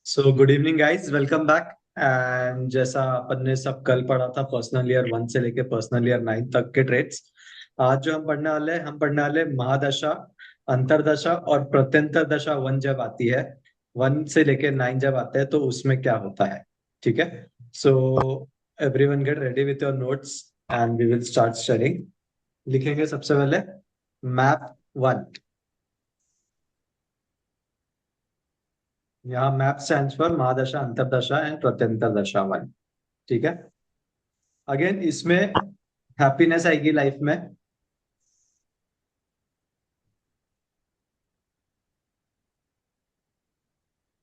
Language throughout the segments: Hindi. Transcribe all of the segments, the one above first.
So good evening guys, welcome back. And जैसा अपन ने सब कल पढ़ा था पर्सनल ईयर 1 से लेके पर्सनल ईयर 9 तक के ट्रेड्स, आज जो हम पढ़ने वाले महादशा, अंतरदशा और प्रत्यंतर दशा 1 जब आती है, 1 से लेके 9 जब आते हैं तो उसमें क्या होता है। ठीक है। So everyone get ready with your notes and we will start sharing. लिखेंगे सबसे पहले मैप 1। यहाँ map stands for mahadasha, antardasha and pratyantar dasha 1। ठीक है। अगेन इसमें हैप्पीनेस आएगी लाइफ में।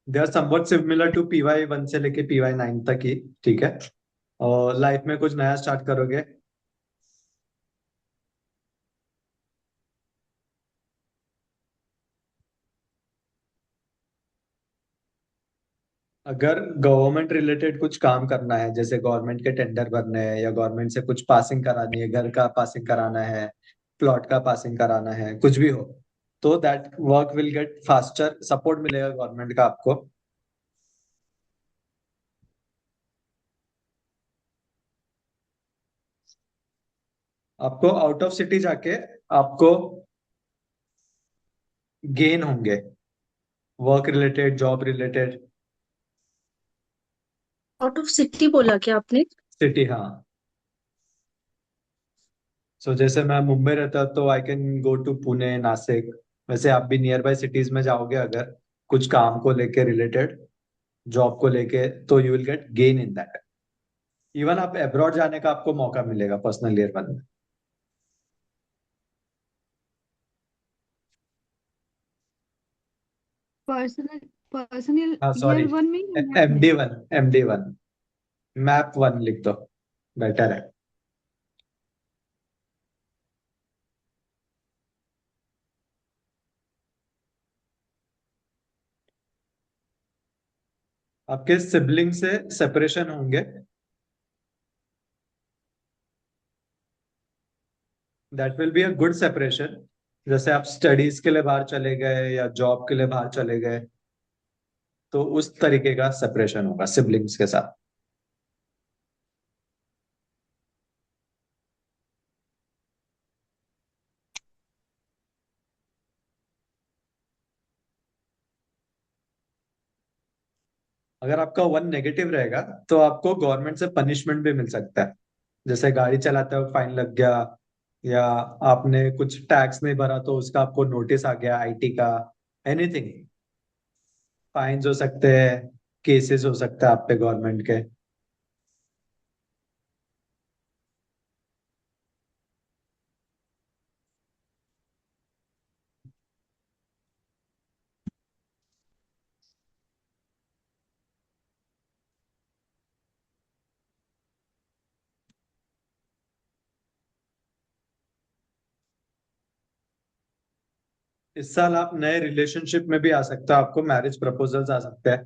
They are something similar to P Y 1 से लेके पीवाई 9 तक ही। ठीक है। और लाइफ में कुछ नया स्टार्ट करोगे। अगर गवर्नमेंट रिलेटेड कुछ काम करना है, जैसे गवर्नमेंट के टेंडर भरने हैं या गवर्नमेंट से कुछ पासिंग करानी है, घर का पासिंग कराना है, प्लॉट का पासिंग कराना है, कुछ भी हो, तो that work will get faster. Support मिलेगा गवर्नमेंट का आपको। आपको आउट ऑफ सिटी जाके आपको गेन होंगे, work related, job related. Out of city बोला क्या आपने? सिटी, हाँ। सो जैसे मैं मुंबई रहता तो I can go to Pune, Nashik. वैसे आप भी नियर बाय सिटीज में जाओगे अगर कुछ काम को लेके रिलेटेड, जॉब को लेके, तो you will get gain in that. Even आप अब्रॉड जाने का आपको मौका मिलेगा पर्सनल ईयर 1 में। पर्सनल पर्सनल हाँ सॉरी, ईयर वन में या मैप में? MD1, MD1, मैप 1 लिख दो, बेटर है। आपके सिबलिंग से सेपरेशन होंगे, that will be a good separation. जैसे आप स्टडीज के लिए बाहर चले गए या जॉब के लिए बाहर चले गए, तो उस तरीके का सेपरेशन होगा सिबलिंग्स के साथ। अगर आपका 1 नेगेटिव रहेगा तो आपको गवर्नमेंट से पनिशमेंट भी मिल सकता है। जैसे गाड़ी चलाते हुए फाइन लग गया, या आपने कुछ टैक्स नहीं भरा तो उसका आपको नोटिस आ गया IT का। एनीथिंग, फाइन्स हो सकते हैं, केसेस हो सकता है आप पे गवर्नमेंट के। इस साल आप नए रिलेशनशिप में भी आ सकते हो, आपको मैरिज प्रपोजल्स आ सकते हैं।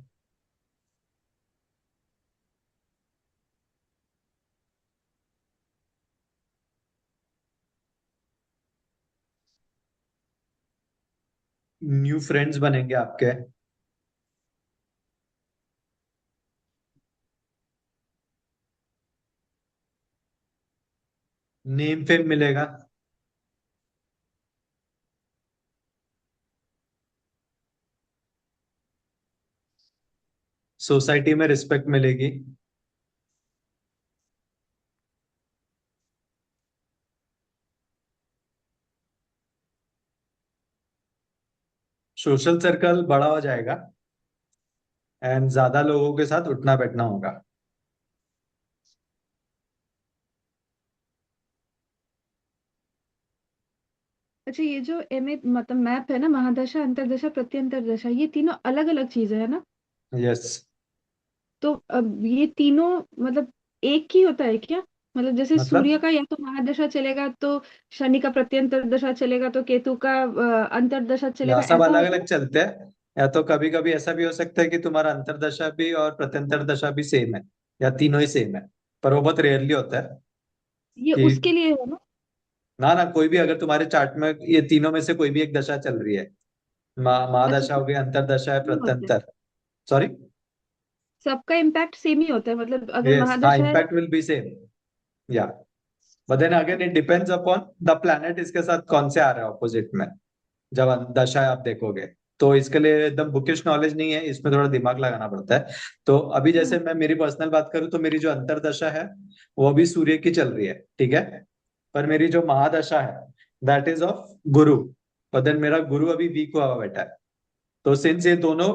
न्यू फ्रेंड्स बनेंगे आपके। नेम फेम मिलेगा। सोसाइटी में रिस्पेक्ट मिलेगी। सोशल सर्कल बड़ा हो जाएगा एंड ज्यादा लोगों के साथ उठना बैठना होगा। अच्छा, ये जो एम ए मतलब मैप है ना, महादशा, अंतरदशा, प्रत्यंतर दशा, ये तीनों अलग अलग चीजें है ना? यस। तो अब ये तीनों मतलब एक ही होता है क्या? मतलब जैसे सूर्य मतलब का या तो महादशा चलेगा तो शनि का प्रत्यंतर दशा चलेगा, तो केतु का अंतरदशा या चलेगा, सब ऐसा अलग होता अलग है? चलते हैं, या तो कभी कभी ऐसा भी हो सकता है कि तुम्हारा अंतरदशा भी और प्रत्यंतर दशा भी सेम है, या तीनों ही सेम है। पर वो बहुत रेयरली होता है ये कि उसके लिए है ना? ना ना, कोई भी अगर तुम्हारे चार्ट में ये तीनों में से कोई भी एक दशा चल रही है, अच्छा, महादशा तो हो गई, अंतरदशा है, ये होता है। प्रत्यंतर। सॉरी। सबका इम्पैक्ट सेम ही होता है, मतलब अगर यस, हाँ, महादशा है। Impact will be same. या but then again it depends upon the planet इसके साथ कौन से आ रहे हैं ऑपोजिट में। जब दशा आप देखोगे तो इसके लिए एकदम बुकिश नॉलेज नहीं है, इसमें थोड़ा दिमाग लगाना पड़ता है। तो अभी हम्म। जैसे मैं मेरी पर्सनल बात करूं तो मेरी जो अंतरदशा है वो अभी सूर्य की चल रही है, ठीक है। पर मेरी जो महादशा है दैट इज ऑफ गुरु। पर देन मेरा गुरु अभी वीक हुआ बैठा है। तो सिंस ये दोनों,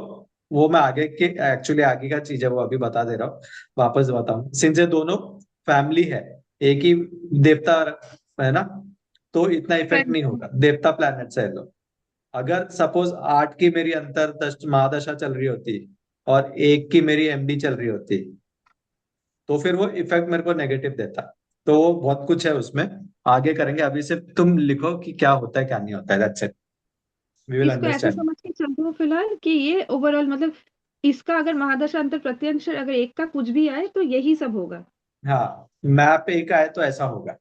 वो मैं आगे के एक्चुअली आगे का चीज है वो अभी बता दे रहा हूँ, वापस बताऊं। सिंस ये दोनों फैमिली है, एक ही देवता है ना, तो इतना इफेक्ट नहीं फ्रेंड। होगा, देवता प्लैनेट से है लो। अगर सपोज 8 की मेरी अंतरदश महादशा चल रही होती और 1 की मेरी एमडी चल रही होती, तो फिर वो इफेक्ट मेरे को नेगेटिव देता। तो वो बहुत कुछ है उसमें, आगे करेंगे। अभी से तुम लिखो कि क्या होता है क्या नहीं होता है, दैट्स इट, वी विल इसको ऐसे अंडरस्टैंड। समझ के चल रहा हूँ फिलहाल कि ये ओवरऑल मतलब इसका अगर महादशा अंतर प्रत्यंश अगर एक का कुछ भी आए तो यही सब होगा। हाँ, मैप एक आए तो ऐसा होगा।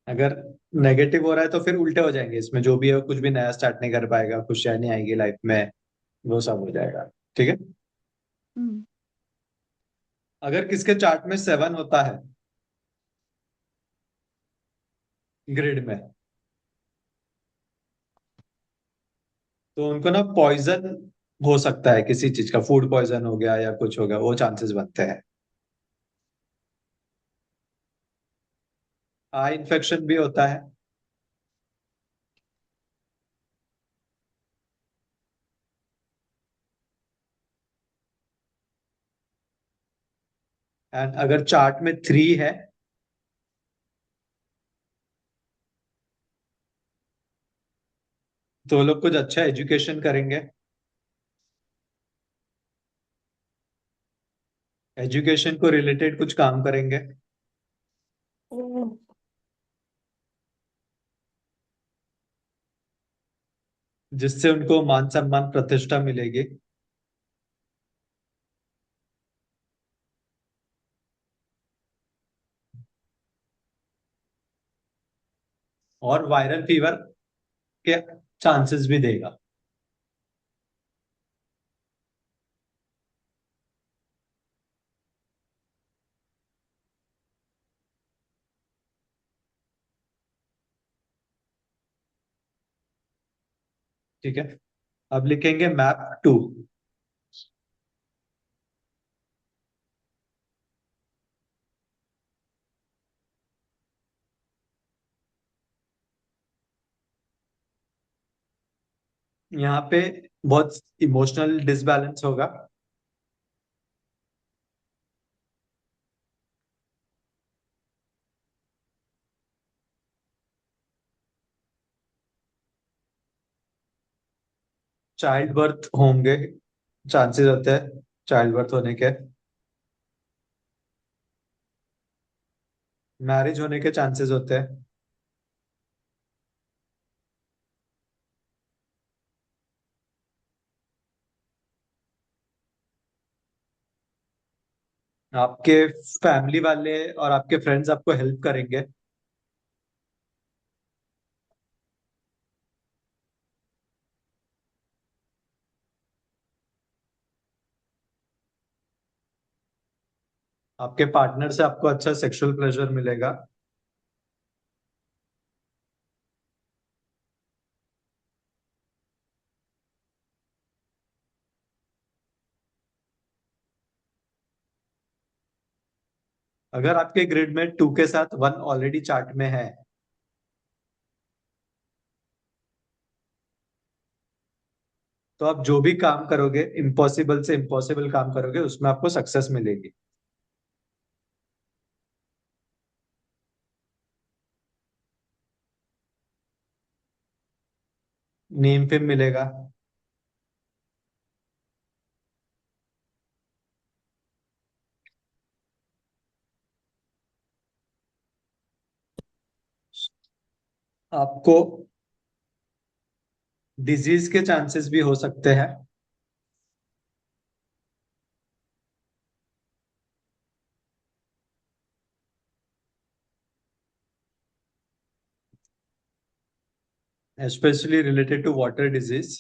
अगर नेगेटिव हो रहा है तो फिर उल्टे हो जाएंगे, इसमें जो भी है कुछ भी नया स्टार्ट नहीं कर पाएगा, खुशियां नहीं आएगी लाइफ में, वो सब हो जाएगा। ठीक है। हम्म। अगर किसके चार्ट में 7 होता है ग्रिड में, तो उनको ना पॉइजन हो सकता है, किसी चीज का फूड पॉइजन हो गया या कुछ हो गया, वो चांसेस बनते हैं। आई इन्फेक्शन भी होता है। एंड अगर चार्ट में 3 है तो वो लोग कुछ अच्छा एजुकेशन करेंगे, एजुकेशन को रिलेटेड कुछ काम करेंगे, जिससे उनको मान सम्मान प्रतिष्ठा मिलेगी। और वायरल फीवर के चांसेस भी देगा। ठीक है। अब लिखेंगे मैप 2। यहाँ पे बहुत इमोशनल डिसबैलेंस होगा। चाइल्ड बर्थ होंगे, चांसेस होते हैं चाइल्ड बर्थ होने के। मैरिज होने के चांसेस होते हैं। आपके फैमिली वाले और आपके फ्रेंड्स आपको हेल्प करेंगे। आपके पार्टनर से आपको अच्छा सेक्सुअल प्लेजर मिलेगा। अगर आपके ग्रिड में 2 के साथ 1 ऑलरेडी चार्ट में है, तो आप जो भी काम करोगे, इम्पॉसिबल से इम्पॉसिबल काम करोगे, उसमें आपको सक्सेस मिलेगी। नेम फेम मिलेगा। आपको डिजीज के चांसेस भी हो सकते हैं। Specially related to water disease.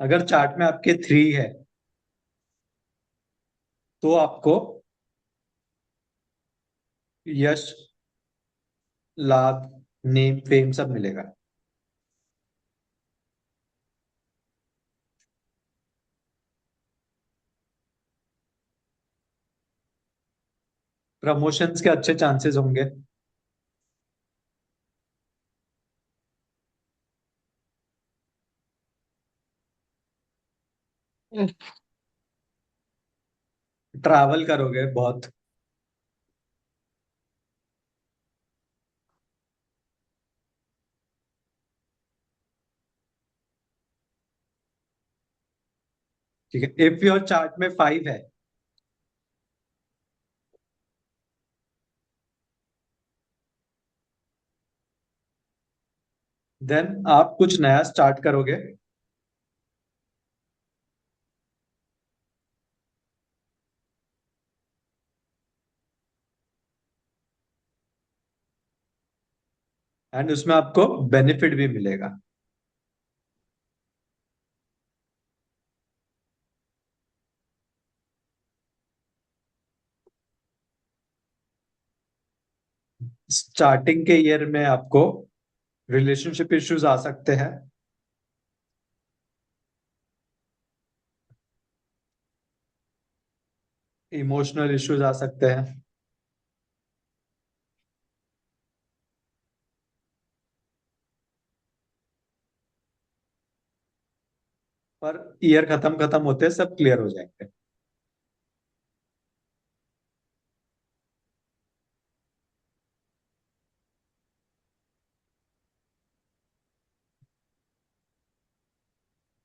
अगर चार्ट में आपके 3 है तो आपको यश, लाभ, नेम, फेम सब मिलेगा। प्रमोशंस के अच्छे चांसेस होंगे। ट्रैवल करोगे बहुत। ठीक है, इफ योर चार्ट में 5 है देन आप कुछ नया स्टार्ट करोगे। एंड उसमें आपको बेनिफिट भी मिलेगा। स्टार्टिंग के ईयर में आपको रिलेशनशिप इश्यूज आ सकते हैं। इमोशनल इश्यूज आ सकते हैं। पर ईयर खत्म खत्म होते सब क्लियर हो जाएंगे।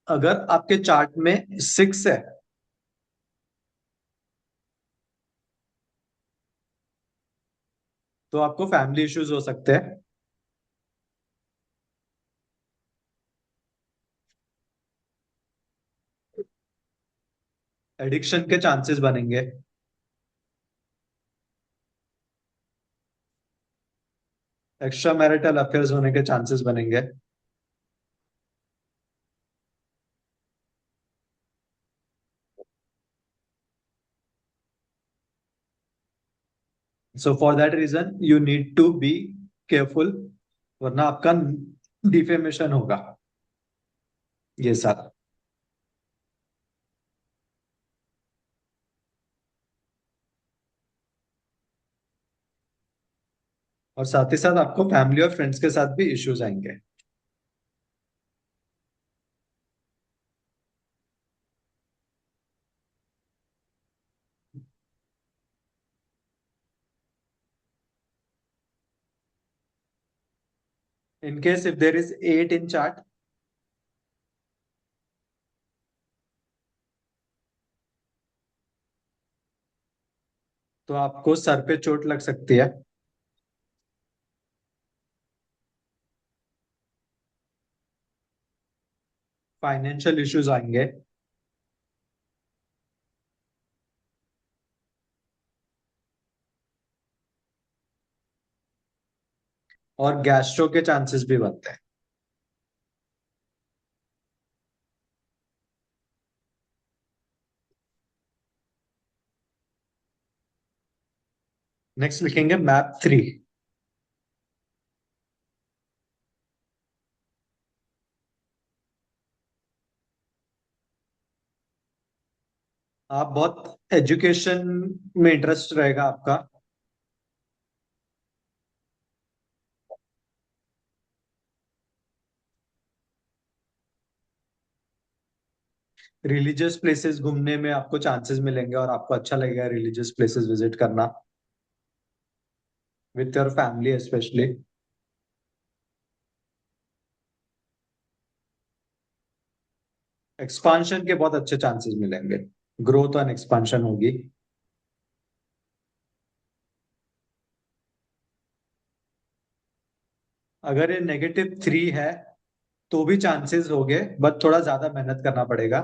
अगर आपके चार्ट में 6 है तो आपको फैमिली इश्यूज हो सकते हैं। एडिक्शन के चांसेस बनेंगे। एक्स्ट्रा मैरिटल अफेयर्स होने के चांसेस बनेंगे। So for that reason you need to be careful, वरना आपका डिफेमेशन होगा ये सारा। और साथ ही साथ आपको फैमिली और फ्रेंड्स के साथ भी इश्यूज आएंगे। In case if there is 8 in chart तो आपको सर पे चोट लग सकती है। फाइनेंशियल इश्यूज आएंगे। और गैस्ट्रो के चांसेस भी बनते हैं। नेक्स्ट लिखेंगे मैप 3। आप बहुत एजुकेशन में इंटरेस्ट रहेगा आपका। रिलीजियस प्लेसेस घूमने में आपको चांसेस मिलेंगे और आपको अच्छा लगेगा रिलीजियस प्लेसेस विजिट करना with your family specially. Expansion के बहुत अच्छे चांसेस मिलेंगे। ग्रोथ एंड एक्सपांशन होगी। अगर ये -3 है तो भी चांसेस होंगे, बट थोड़ा ज्यादा मेहनत करना पड़ेगा।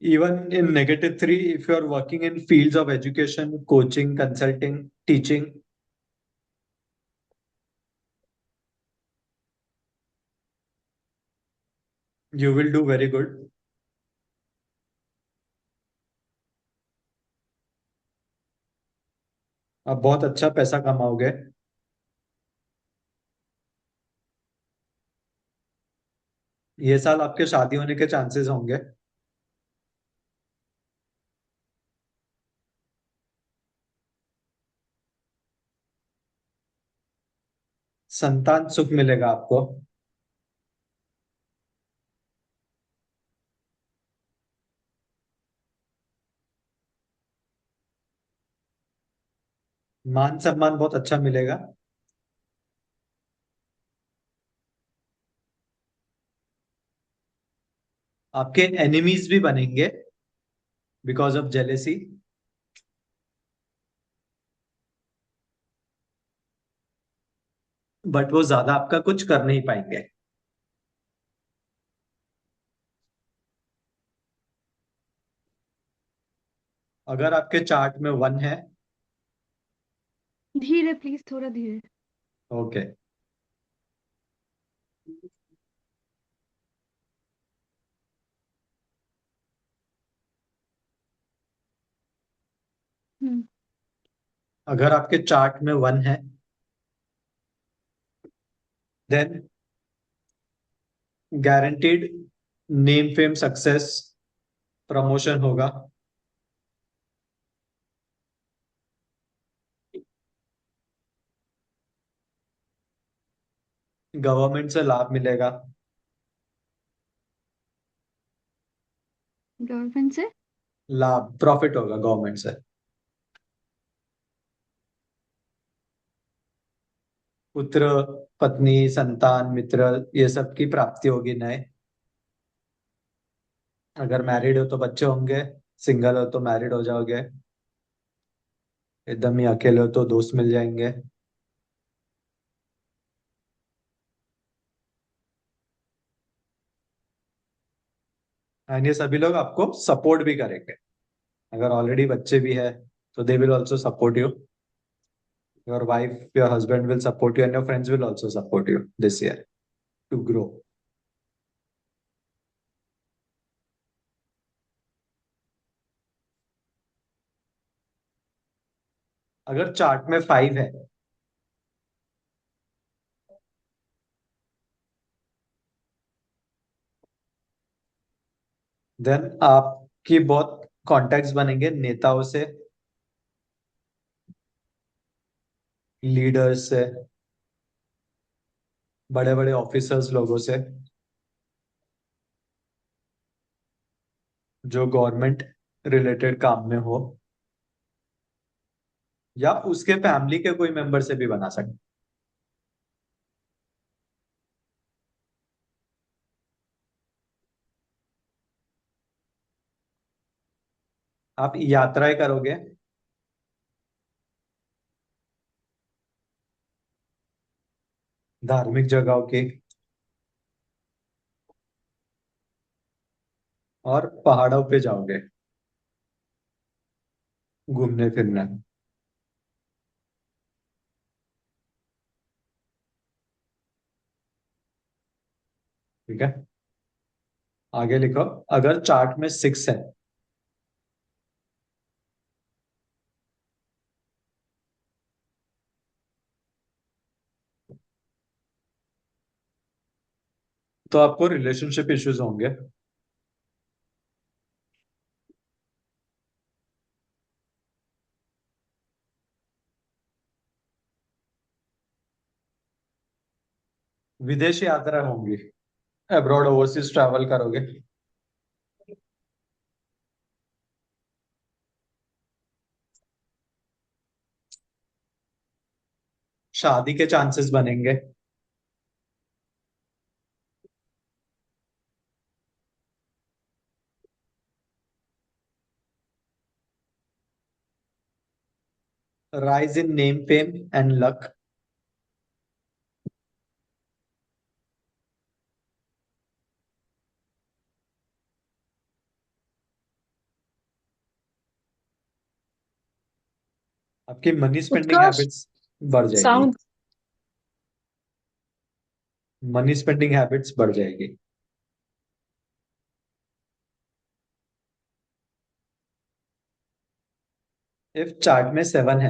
Even in negative three, if you are working in fields of education, coaching, consulting, teaching, you will do very good. आप बहुत अच्छा पैसा कमाओगे। ये साल आपके शादी होने के चांसेस होंगे। संतान सुख मिलेगा आपको। मान सम्मान बहुत अच्छा मिलेगा। आपके एनिमीज भी बनेंगे बिकॉज ऑफ जेलेसी। बट वो ज्यादा आपका कुछ कर नहीं पाएंगे। अगर आपके चार्ट में वन है। धीरे प्लीज, थोड़ा धीरे। ओके। हम्म। अगर आपके चार्ट में वन है, then guaranteed name fame success, promotion होगा। गवर्नमेंट से लाभ मिलेगा। गर्लफ्रेंड से। लाभ प्रॉफिट होगा गवर्नमेंट से। पुत्र, पत्नी, संतान, मित्र, ये सब की प्राप्ति होगी नए। अगर मैरिड हो तो बच्चे होंगे। सिंगल हो तो मैरिड हो जाओगे। एकदम ही अकेले हो तो दोस्त मिल जाएंगे। एंड ये सभी लोग आपको सपोर्ट भी करेंगे। अगर ऑलरेडी बच्चे भी है तो they will also support you. Your wife, your husband will support you and your friends will also support you this year to grow. अगर चार्ट में फाइव है, देन आपकी बहुत कॉन्टेक्ट्स बनेंगे नेताओं से, लीडर्स से, बड़े बड़े ऑफिसर्स लोगों से, जो गवर्नमेंट रिलेटेड काम में हो, या उसके फैमिली के कोई मेंबर से भी बना सकते। आप यात्राएं करोगे, धार्मिक जगहों की, और पहाड़ों पे जाओगे घूमने फिरने। ठीक है। आगे लिखो। अगर चार्ट में सिक्स है, तो आपको रिलेशनशिप इश्यूज होंगे। विदेश यात्रा होंगी, अब्रॉड ओवरसीज ट्रैवल करोगे। शादी के चांसेस बनेंगे। Rise in name fame and luck. आपकी मनी स्पेंडिंग उत्कर्ष। हैबिट्स बढ़ जाएगी। साउंड। मनी स्पेंडिंग हैबिट्स बढ़ जाएगी। इफ चार्ट में 7 है,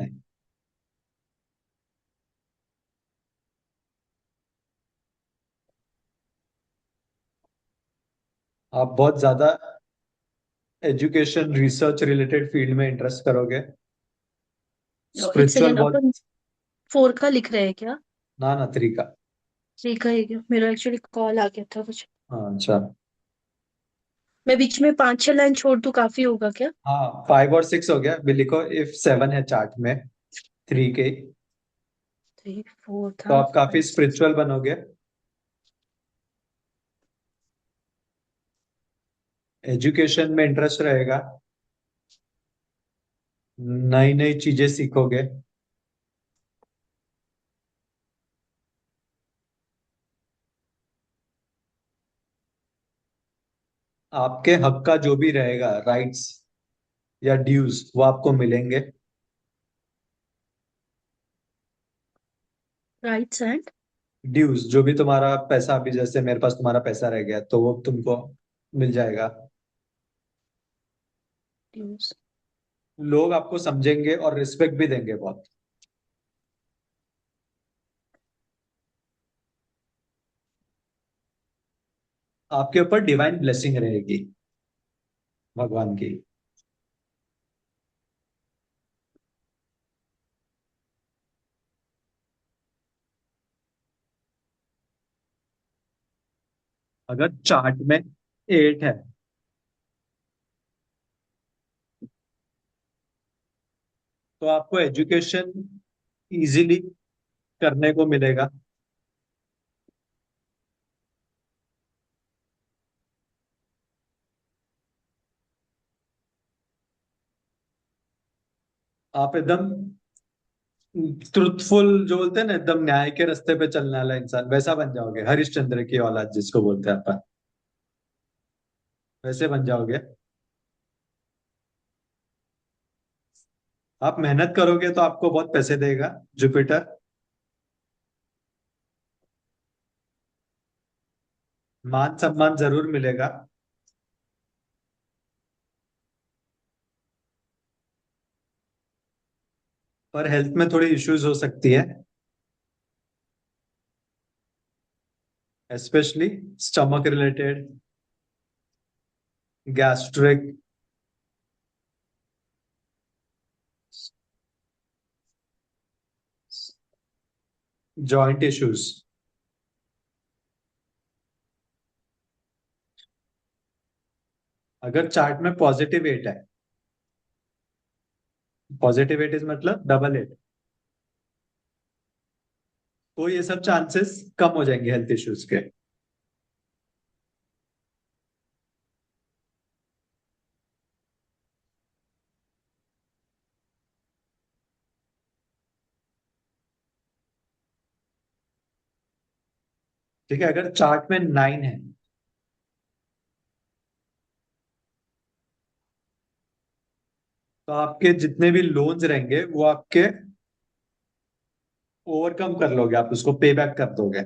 आप बहुत ज्यादा एजुकेशन रिसर्च रिलेटेड फील्ड में इंटरेस्ट करोगे, एक स्पिरिचुअल सेकेंड, बहुत। अपन 4 का लिख रहे हैं क्या? ना ना, 3 का। 3 का है क्या? मेरा एक्चुअली कॉल आ गया था कुछ। हाँ अच्छा। मैं बीच में 5-6 लाइन छोड़ दूं, काफी होगा क्या? हाँ, 5 और 6 हो गया, भी लिखो इफ 7 है चार्ट में 3 के, 3 4 तो था, आप काफी 5 6। स्पिरिचुअल बनोगे, एजुकेशन में इंटरेस्ट रहेगा, नई नई चीजें सीखोगे, आपके हक का जो भी रहेगा, राइट्स या ड्यूज, वो आपको मिलेंगे। राइट्स एंड ड्यूज, जो भी तुम्हारा पैसा, अभी जैसे मेरे पास तुम्हारा पैसा रह गया तो वो तुमको मिल जाएगा। ड्यूज। लोग आपको समझेंगे और रिस्पेक्ट भी देंगे बहुत। आपके ऊपर डिवाइन ब्लेसिंग रहेगी, भगवान की। अगर चार्ट में 8 है, तो आपको एजुकेशन इजीली करने को मिलेगा। आप एकदम ट्रुथफुल, जो बोलते हैं ना, एकदम न्याय के रास्ते पे चलने वाला इंसान, वैसा बन जाओगे, हरिश्चंद्र की औलाद जिसको बोलते हैं अपन, वैसे बन जाओगे। आप मेहनत करोगे तो आपको बहुत पैसे देगा जुपिटर। मान सम्मान जरूर मिलेगा, पर हेल्थ में थोड़ी इश्यूज हो सकती है, specially stomach related, gastric, joint issues. अगर चार्ट में +8 है, +8 इज मतलब डबल 8, तो ये सब चांसेस कम हो जाएंगे हेल्थ इश्यूज के। ठीक है, अगर चार्ट में 9 है, तो आपके जितने भी लोन्स रहेंगे वो आपके ओवरकम कर लोगे, आप उसको पे बैक कर दोगे।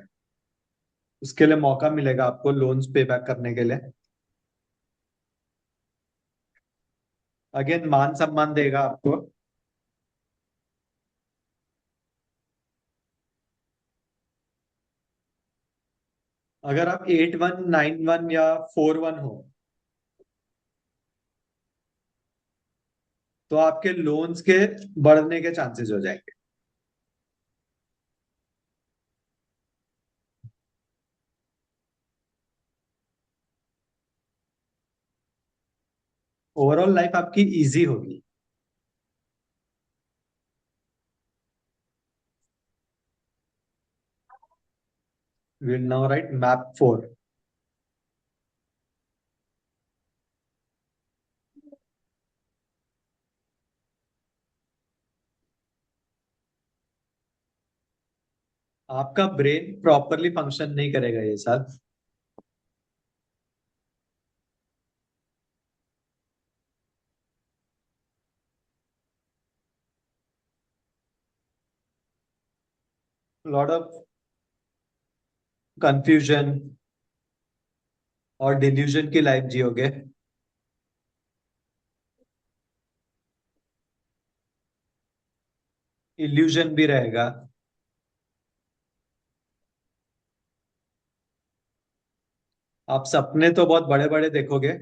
उसके लिए मौका मिलेगा आपको लोन्स पे बैक करने के लिए। अगेन मान सम्मान देगा आपको। अगर आप 8191 या 41 हो, तो आपके लोन्स के बढ़ने के चांसेस हो जाएंगे। ओवरऑल लाइफ आपकी इजी होगी। Will now right map 4। आपका ब्रेन प्रॉपरली फंक्शन नहीं करेगा ये साल। लॉट ऑफ कंफ्यूजन और डिल्यूजन की लाइफ जियोगे। इल्यूजन भी रहेगा। आप सपने तो बहुत बड़े बड़े देखोगे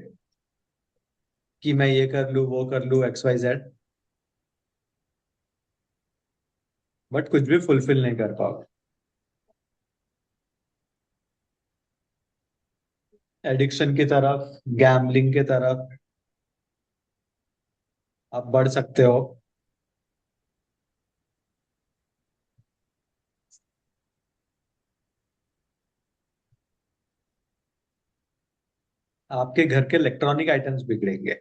कि मैं ये कर लूं वो कर लूं एक्स वाई जेड, बट कुछ भी फुलफिल नहीं कर पाओगे। एडिक्शन की तरफ, गैम्बलिंग की तरफ आप बढ़ सकते हो। आपके घर के इलेक्ट्रॉनिक आइटम्स बिगड़ेंगे।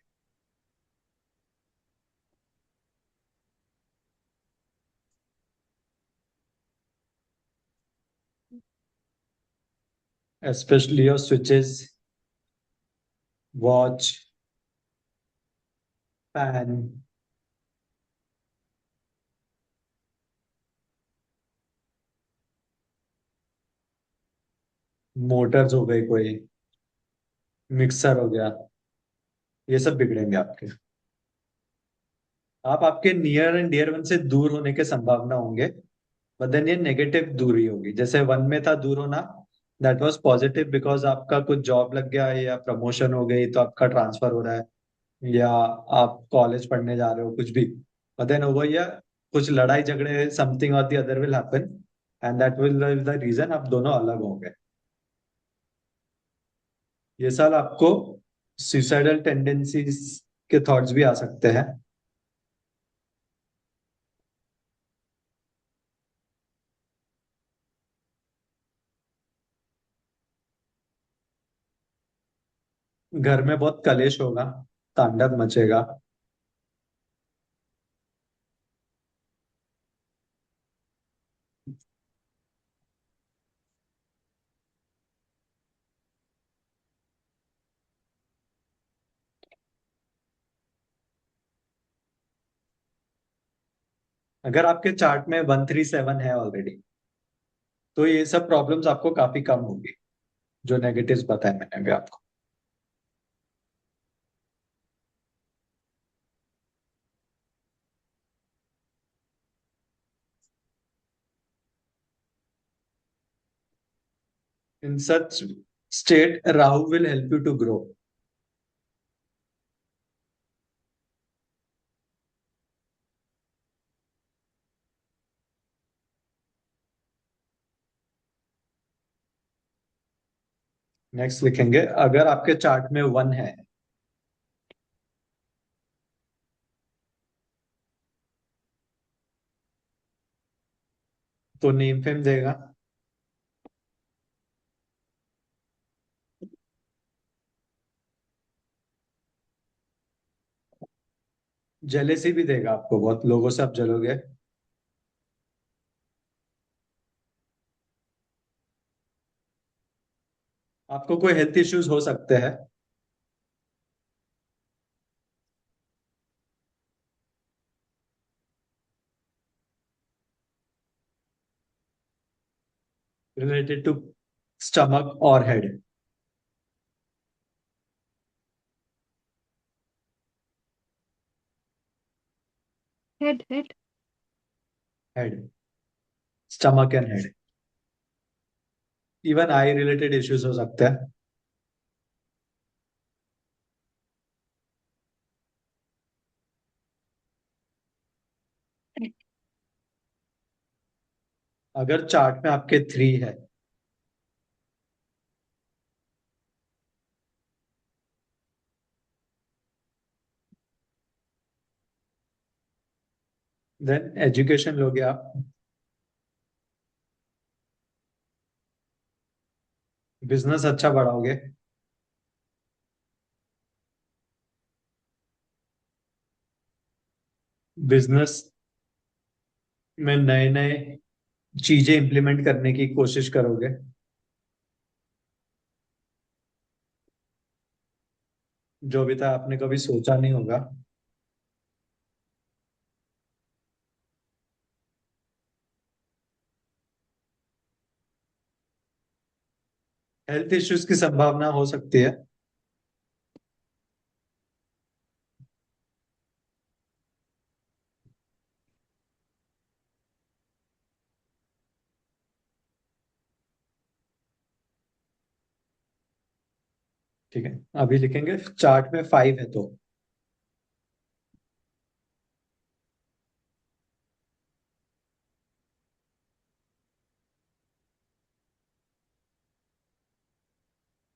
Specially your switches, watch, fan, motors हो गई कोई, मिक्सर हो गया, ये सब बिगड़ेंगे आपके। आप आपके नियर एंड डियर वन से दूर होने के संभावना होंगे, बट देन ये नेगेटिव दूरी होगी। जैसे वन में था दूर होना, दैट वाज पॉजिटिव बिकॉज आपका कुछ जॉब लग गया है या प्रमोशन हो गई तो आपका ट्रांसफर हो रहा है, या आप कॉलेज पढ़ने जा रहे हो कुछ भी, बट देन ओवर या कुछ लड़ाई झगड़े, समथिंग और the other will happen, and that will the reason आप दोनों अलग होंगे। ये साल आपको सुसाइडल टेंडेंसीज के थॉट्स भी आ सकते हैं। घर में बहुत कलेश होगा, तांडव मचेगा। अगर आपके चार्ट में 137 है ऑलरेडी, तो ये सब प्रॉब्लम्स आपको काफी कम होगी, जो नेगेटिव्स बताए मैंने भी आपको। In such state Rahu will help you to grow. Next लिखेंगे, अगर आपके चार्ट में 1 है तो नेम फेम देगा, जेलेसी भी देगा आपको, बहुत लोगों से आप जलोगे। आपको कोई हेल्थ इश्यूज हो सकते हैं। रिलेटेड टू स्टमक और head. Head head. Head, stomach and head. Even I related issues हो सकते हैं। अगर चार्ट में आपके 3 है, देन एजुकेशन लोगे आप, बिजनेस अच्छा बढ़ाओगे। बिजनेस में नए नए चीजें इंप्लीमेंट करने की कोशिश करोगे। जो भी था आपने कभी सोचा नहीं होगा। हेल्थ इश्यूज की संभावना हो सकती है। ठीक है, अभी लिखेंगे चार्ट में 5 है तो।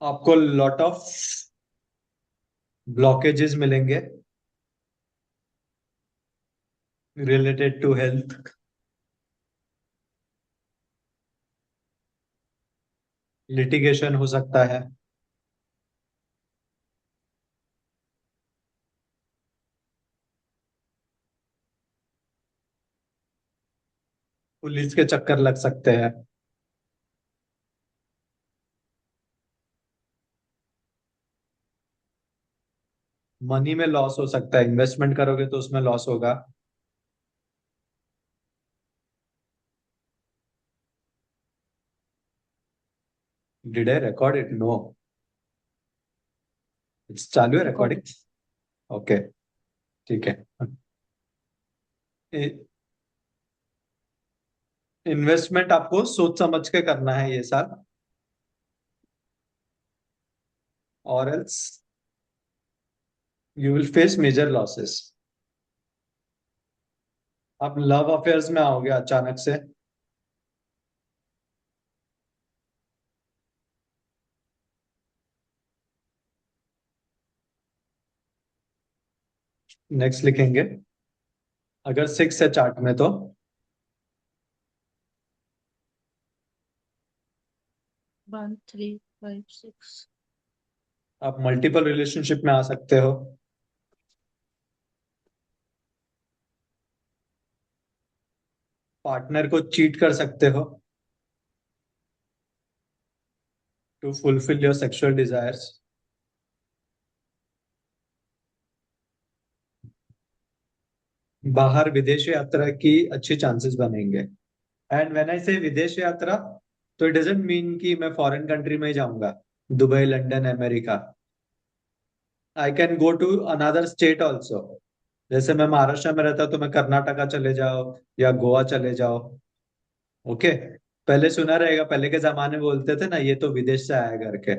आपको लॉट ऑफ ब्लॉकेजेस मिलेंगे रिलेटेड टू हेल्थ। लिटिगेशन हो सकता है। पुलिस के चक्कर लग सकते हैं। मनी में लॉस हो सकता है, इन्वेस्टमेंट करोगे तो उसमें लॉस होगा। Did I record it? No. चालू है रिकॉर्ड। रिकॉर्डिंग? ओके। ठीक है। इन्वेस्टमेंट आपको सोच समझ के करना है ये साल, और else you will face major losses. आप लव अफेयर्स में आओगे अचानक से। नेक्स्ट लिखेंगे, अगर 6 है चार्ट में तो 1 3 5 6। आप मल्टीपल रिलेशनशिप में आ सकते हो। पार्टनर को चीट कर सकते हो to fulfil your sexual desires. बाहर विदेश यात्रा की अच्छी चांसेस बनेंगे। एंड व्हेन आई से विदेश यात्रा, तो इट डजंट मीन कि मैं फॉरेन कंट्री में ही जाऊंगा, Dubai, London, America. I can go to another state also. जैसे मैं महाराष्ट्र में रहता तो मैं कर्नाटका चले जाओ या गोवा चले जाओ। ओके। पहले सुना रहेगा, पहले के जमाने में बोलते थे ना, ये तो विदेश से आया करके।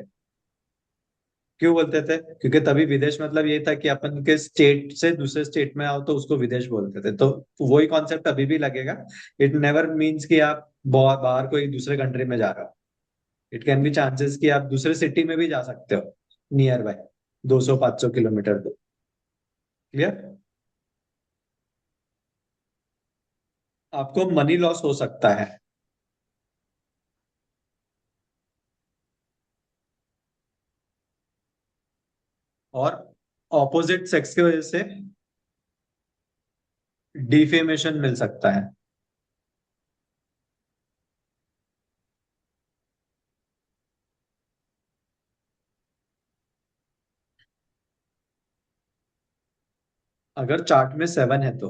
क्यों बोलते थे? क्योंकि तभी विदेश मतलब ये था कि अपन के स्टेट से दूसरे स्टेट में आओ तो उसको विदेश बोलते थे। तो वही कॉन्सेप्ट अभी भी लगेगा। इट नेवर मीन्स कि आप बाहर कोई दूसरे कंट्री में जा रहे हो। इट कैन बी चांसेस कि आप दूसरे सिटी में भी जा सकते हो, नियर बाय, 200-500 किलोमीटर दूर। क्लियर? आपको मनी लॉस हो सकता है, और ऑपोजिट सेक्स की वजह से डिफेमेशन मिल सकता है। अगर चार्ट में 7 है तो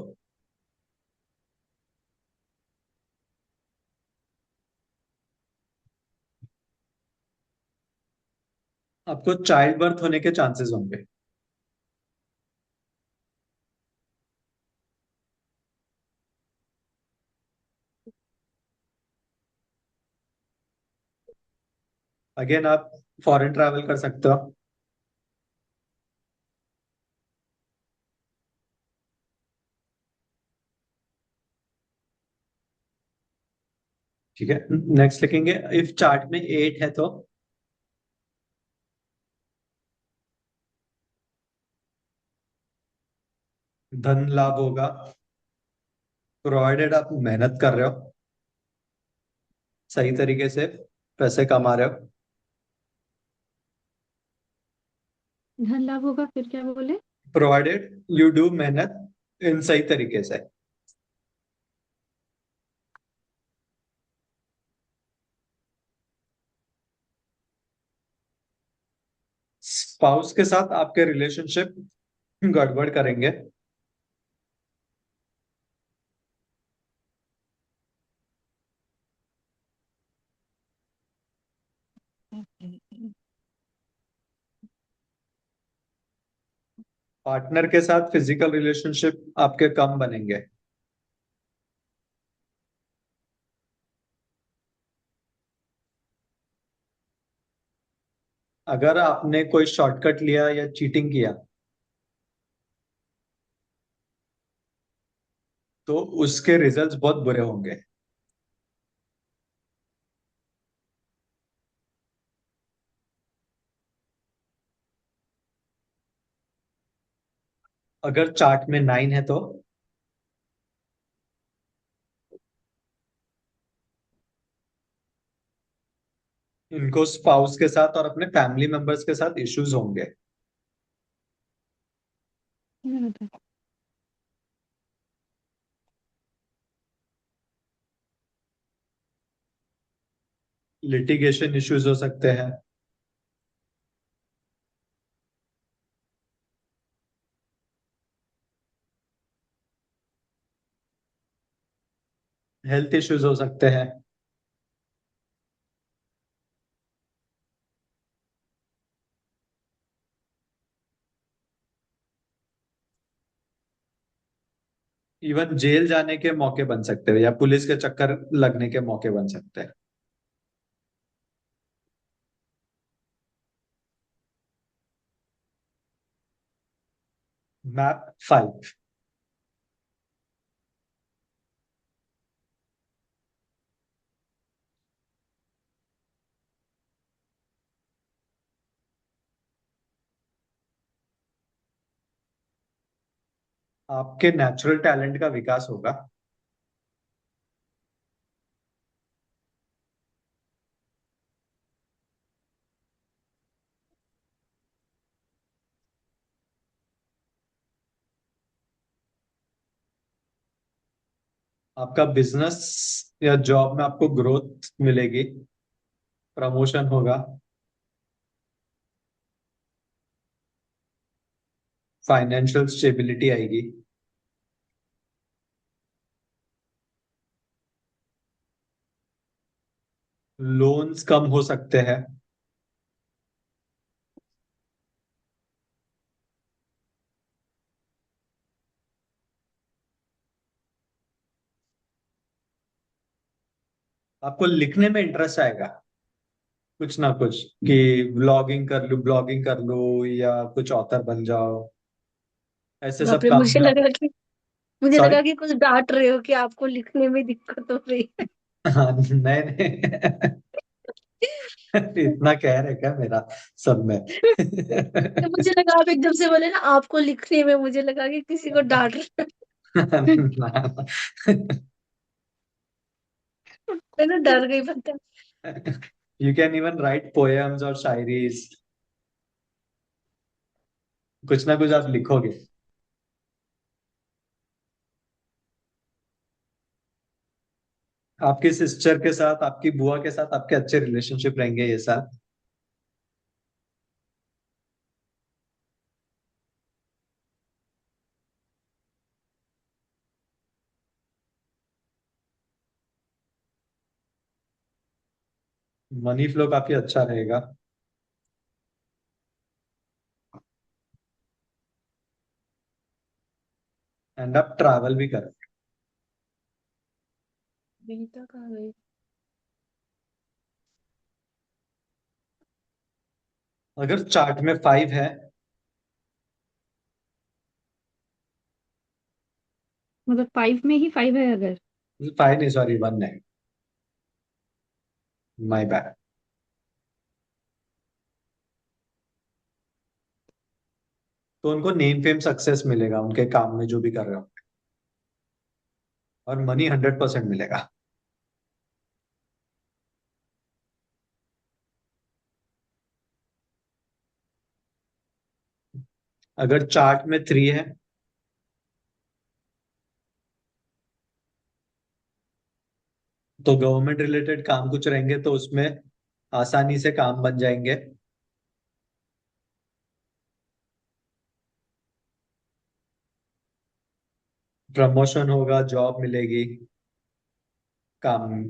आपको चाइल्ड बर्थ होने के चांसेस होंगे। अगेन आप फॉरेन ट्रैवल कर सकते हो। ठीक है, नेक्स्ट लिखेंगे, इफ चार्ट में 8 है तो धन लाभ होगा, प्रोवाइडेड आप मेहनत कर रहे हो, सही तरीके से पैसे कमा रहे हो। धन लाभ होगा, फिर क्या बोले? प्रोवाइडेड यू डू मेहनत इन सही तरीके से। स्पाउस के साथ आपके रिलेशनशिप गड़बड़ करेंगे। पार्टनर के साथ फिजिकल रिलेशनशिप आपके कम बनेंगे। अगर आपने कोई शॉर्टकट लिया या चीटिंग किया तो उसके रिजल्ट्स बहुत बुरे होंगे। अगर चार्ट में 9 है तो इनको स्पाउस के साथ और अपने फैमिली मेंबर्स के साथ इश्यूज होंगे। लिटिगेशन इश्यूज हो सकते हैं। हेल्थ इश्यूज हो सकते हैं। इवन जेल जाने के मौके बन सकते हैं या पुलिस के चक्कर लगने के मौके बन सकते हैं। मैप 5। आपके नेचुरल टैलेंट का विकास होगा। आपका बिजनेस या जॉब में आपको ग्रोथ मिलेगी। प्रमोशन होगा। फाइनेंशियल स्टेबिलिटी आएगी। लोन्स कम हो सकते हैं। आपको लिखने में इंटरेस्ट आएगा कुछ ना कुछ कि ब्लॉगिंग कर लो या कुछ ऑथर बन जाओ। ऐसे बाप सब रे, काम में आप। मुझे सॉरी। लगा कि कुछ डांट रहे हो कि आपको लिखने में दिक्कत हो रही है। हाँ नहीं नहीं। इतना कह रहे क्या मेरा सब में। तो मुझे लगा आप एकदम से बोले ना आपको लिखने में, मुझे लगा कि किसी को डांट रहे हो। मैं ना डर गई, पता है। You can even write poems और शायरीज। कुछ ना कुछ आप लिखोगे। आपकी सिस्टर के साथ आपकी बुआ के साथ आपके अच्छे रिलेशनशिप रहेंगे ये साल। मनी फ्लो काफी अच्छा रहेगा। एंड आप ट्रैवल भी करें। विनीता कहाँ गई? अगर चार्ट में 5 है। मतलब 5 में ही 5 है अगर। 5 नहीं, सॉरी 1 है। My bad. तो उनको नेम फेम सक्सेस मिलेगा उनके काम में जो भी कर रहे हो। और मनी 100% मिलेगा। अगर चार्ट में 3 है तो गवर्नमेंट रिलेटेड काम कुछ रहेंगे तो उसमें आसानी से काम बन जाएंगे। प्रमोशन होगा, जॉब मिलेगी। काम।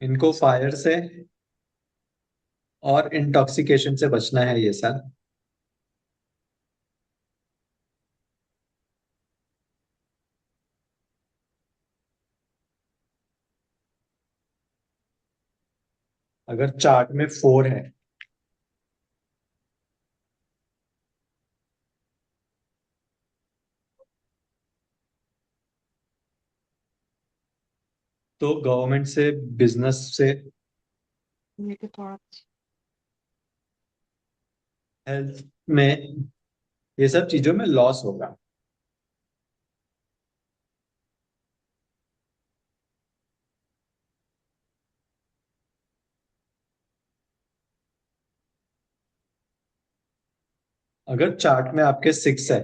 इनको फायर से और इंटॉक्सिकेशन से बचना है ये साल। अगर चार्ट में 4 है तो गवर्नमेंट से, बिजनेस से, मेरे को थोड़ा हेल्थ में, ये सब चीजों में लॉस होगा। अगर चार्ट में आपके 6 है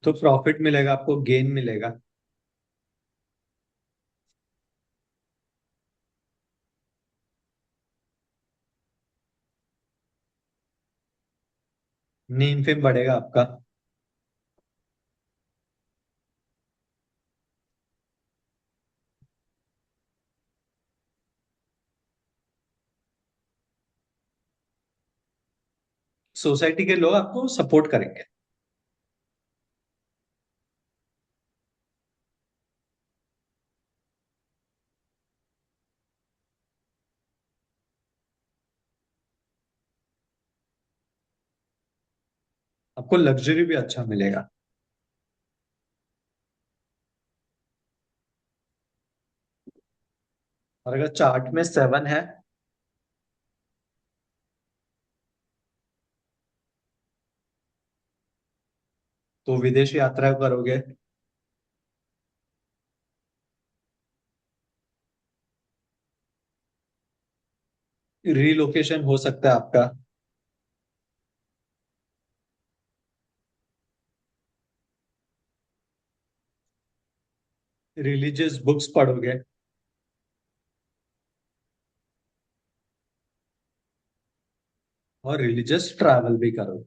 तो प्रॉफिट मिलेगा, आपको गेन मिलेगा। नेम फेम बढ़ेगा आपका। सोसाइटी के लोग आपको सपोर्ट करेंगे। आपको लग्जरी भी अच्छा मिलेगा। और अगर चार्ट में 7 है तो विदेश यात्रा करोगे, रिलोकेशन हो सकता है आपका। रिलीजियस बुक्स पढ़ोगे और रिलीजियस ट्रैवल भी करोगे।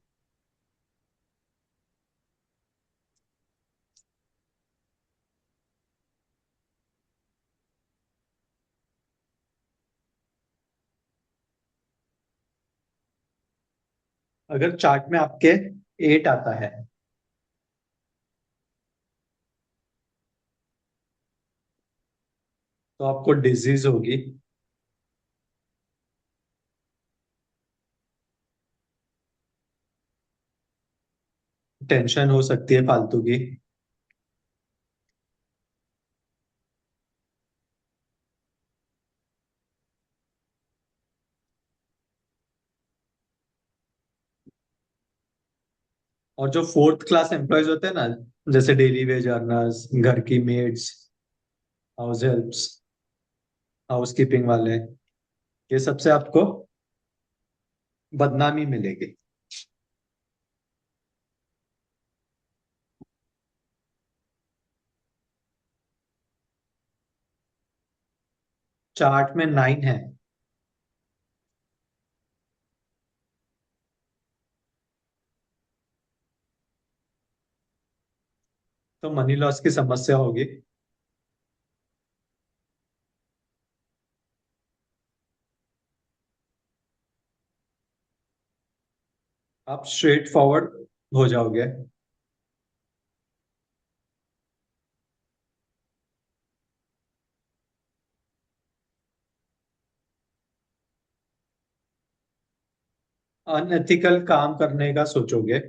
अगर चार्ट में आपके 8 आता है तो आपको डिजीज होगी, टेंशन हो सकती है फालतू की, और जो 4th क्लास एम्प्लॉयज होते हैं ना, जैसे डेली वेज अर्नर्स, घर की maids, house helps, house keeping वाले, ये सबसे आपको बदनामी मिलेगी। चार्ट में 9 है तो मनी लॉस की समस्या होगी। आप स्ट्रेट फॉरवर्ड हो जाओगे। अनएथिकल काम करने का सोचोगे,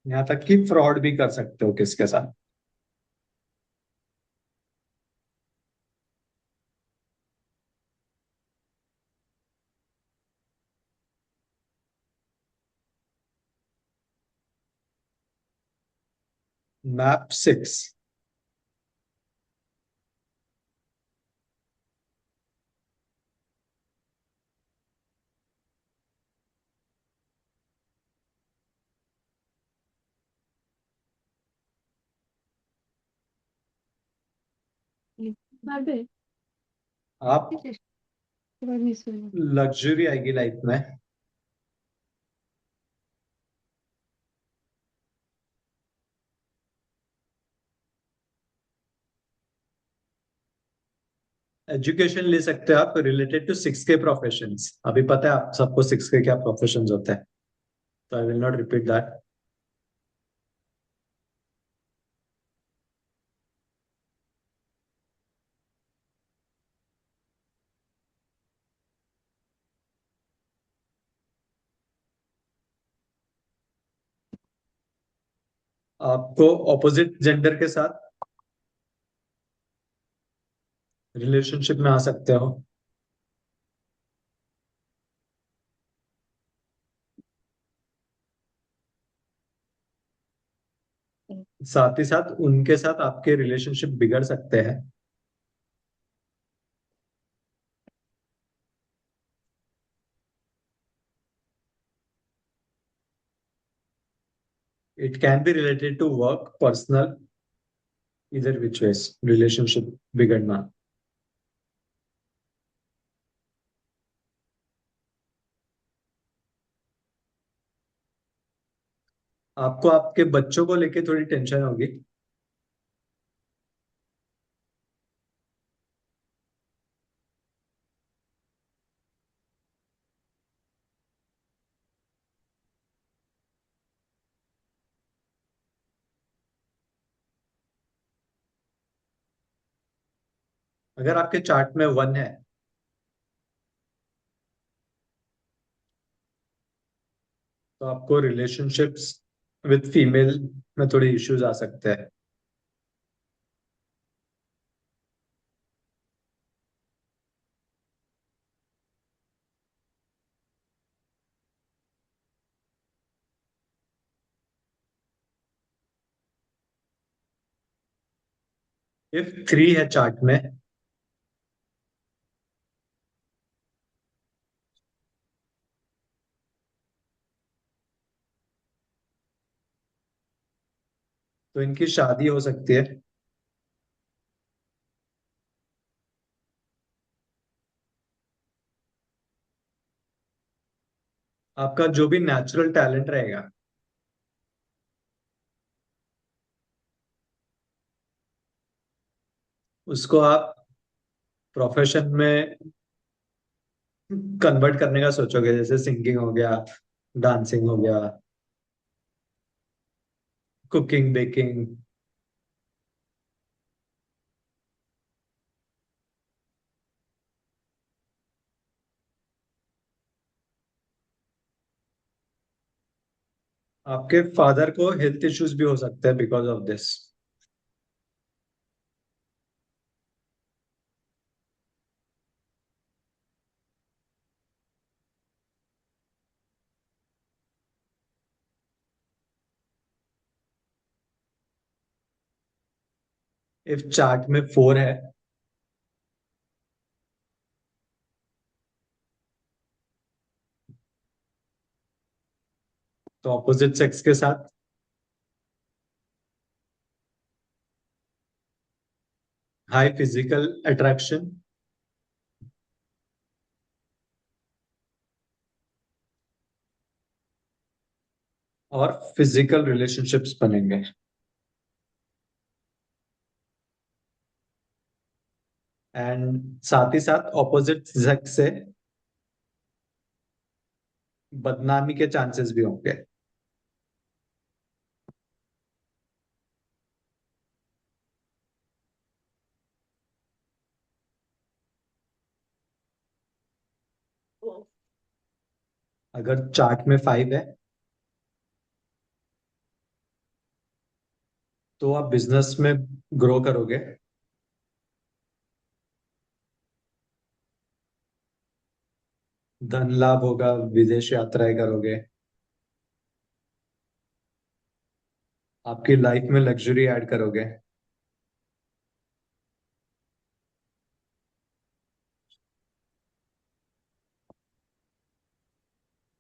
यहाँ तक कि फ्रॉड भी कर सकते हो किसके साथ। मैप 6। बार बार आप इसके बाद मिस हुई। लग्जरी आएगी लाइफ में, एजुकेशन ले सकते हो आप रिलेटेड टू 6K प्रोफेशंस। अभी पता है आप सबको 6K क्या प्रोफेशंस होते हैं, तो I will not repeat that. आपको ऑपोजिट जेंडर के साथ रिलेशनशिप में आ सकते हो। साथ ही साथ उनके साथ आपके रिलेशनशिप बिगड़ सकते हैं। It can be related to work, personal, either which veg relationship बिगड़ना। आपको आपके बच्चों को लेके थोड़ी टेंशन होगी। अगर आपके चार्ट में 1 है तो आपको रिलेशनशिप्स विद फीमेल में थोड़ी इश्यूज आ सकते हैं। इफ 3 है चार्ट में तो इनकी शादी हो सकती है। आपका जो भी नेचुरल टैलेंट रहेगा उसको आप प्रोफेशन में कन्वर्ट करने का सोचोगे, जैसे सिंगिंग हो गया, डांसिंग हो गया, कुकिंग, बेकिंग। आपके फादर को हेल्थ इश्यूज भी हो सकते हैं because of this. If chart में 4 है तो ऑपोजिट सेक्स के साथ हाई फिजिकल अट्रैक्शन और फिजिकल रिलेशनशिप्स बनेंगे। एंड साथ ही साथ ऑपोजिट सेक्स से बदनामी के चांसेस भी होंगे। अगर चार्ट में 5 है तो आप बिजनेस में ग्रो करोगे, धन लाभ होगा, विदेश यात्राएं करोगे, आपकी लाइफ में लग्जरी ऐड करोगे।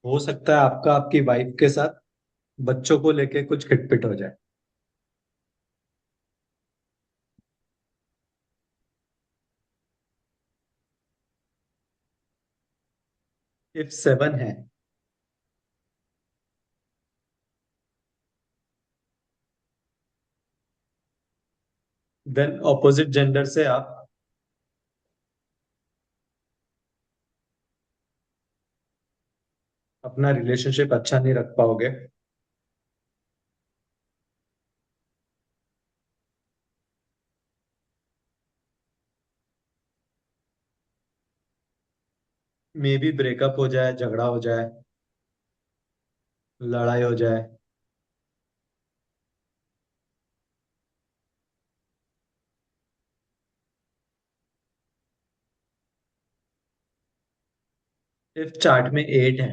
हो सकता है आपका आपकी वाइफ के साथ बच्चों को लेके कुछ खिटपिट हो जाए। इफ 7 है देन ऑपोजिट जेंडर से आप अपना रिलेशनशिप अच्छा नहीं रख पाओगे। मे बी ब्रेकअप हो जाए, झगड़ा हो जाए, लड़ाई हो जाए। इफ चार्ट में 8 है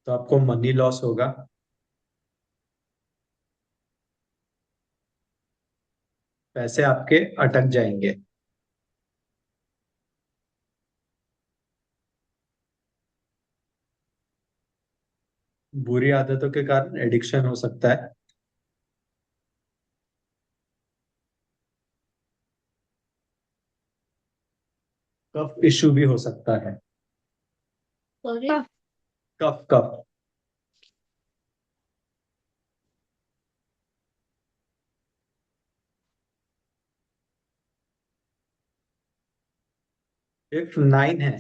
तो आपको मनी लॉस होगा। पैसे आपके अटक जाएंगे। बुरी आदतों के कारण एडिक्शन हो सकता है। कफ इश्यू भी हो सकता है। Sorry. Cough. Cough cough. If 9 है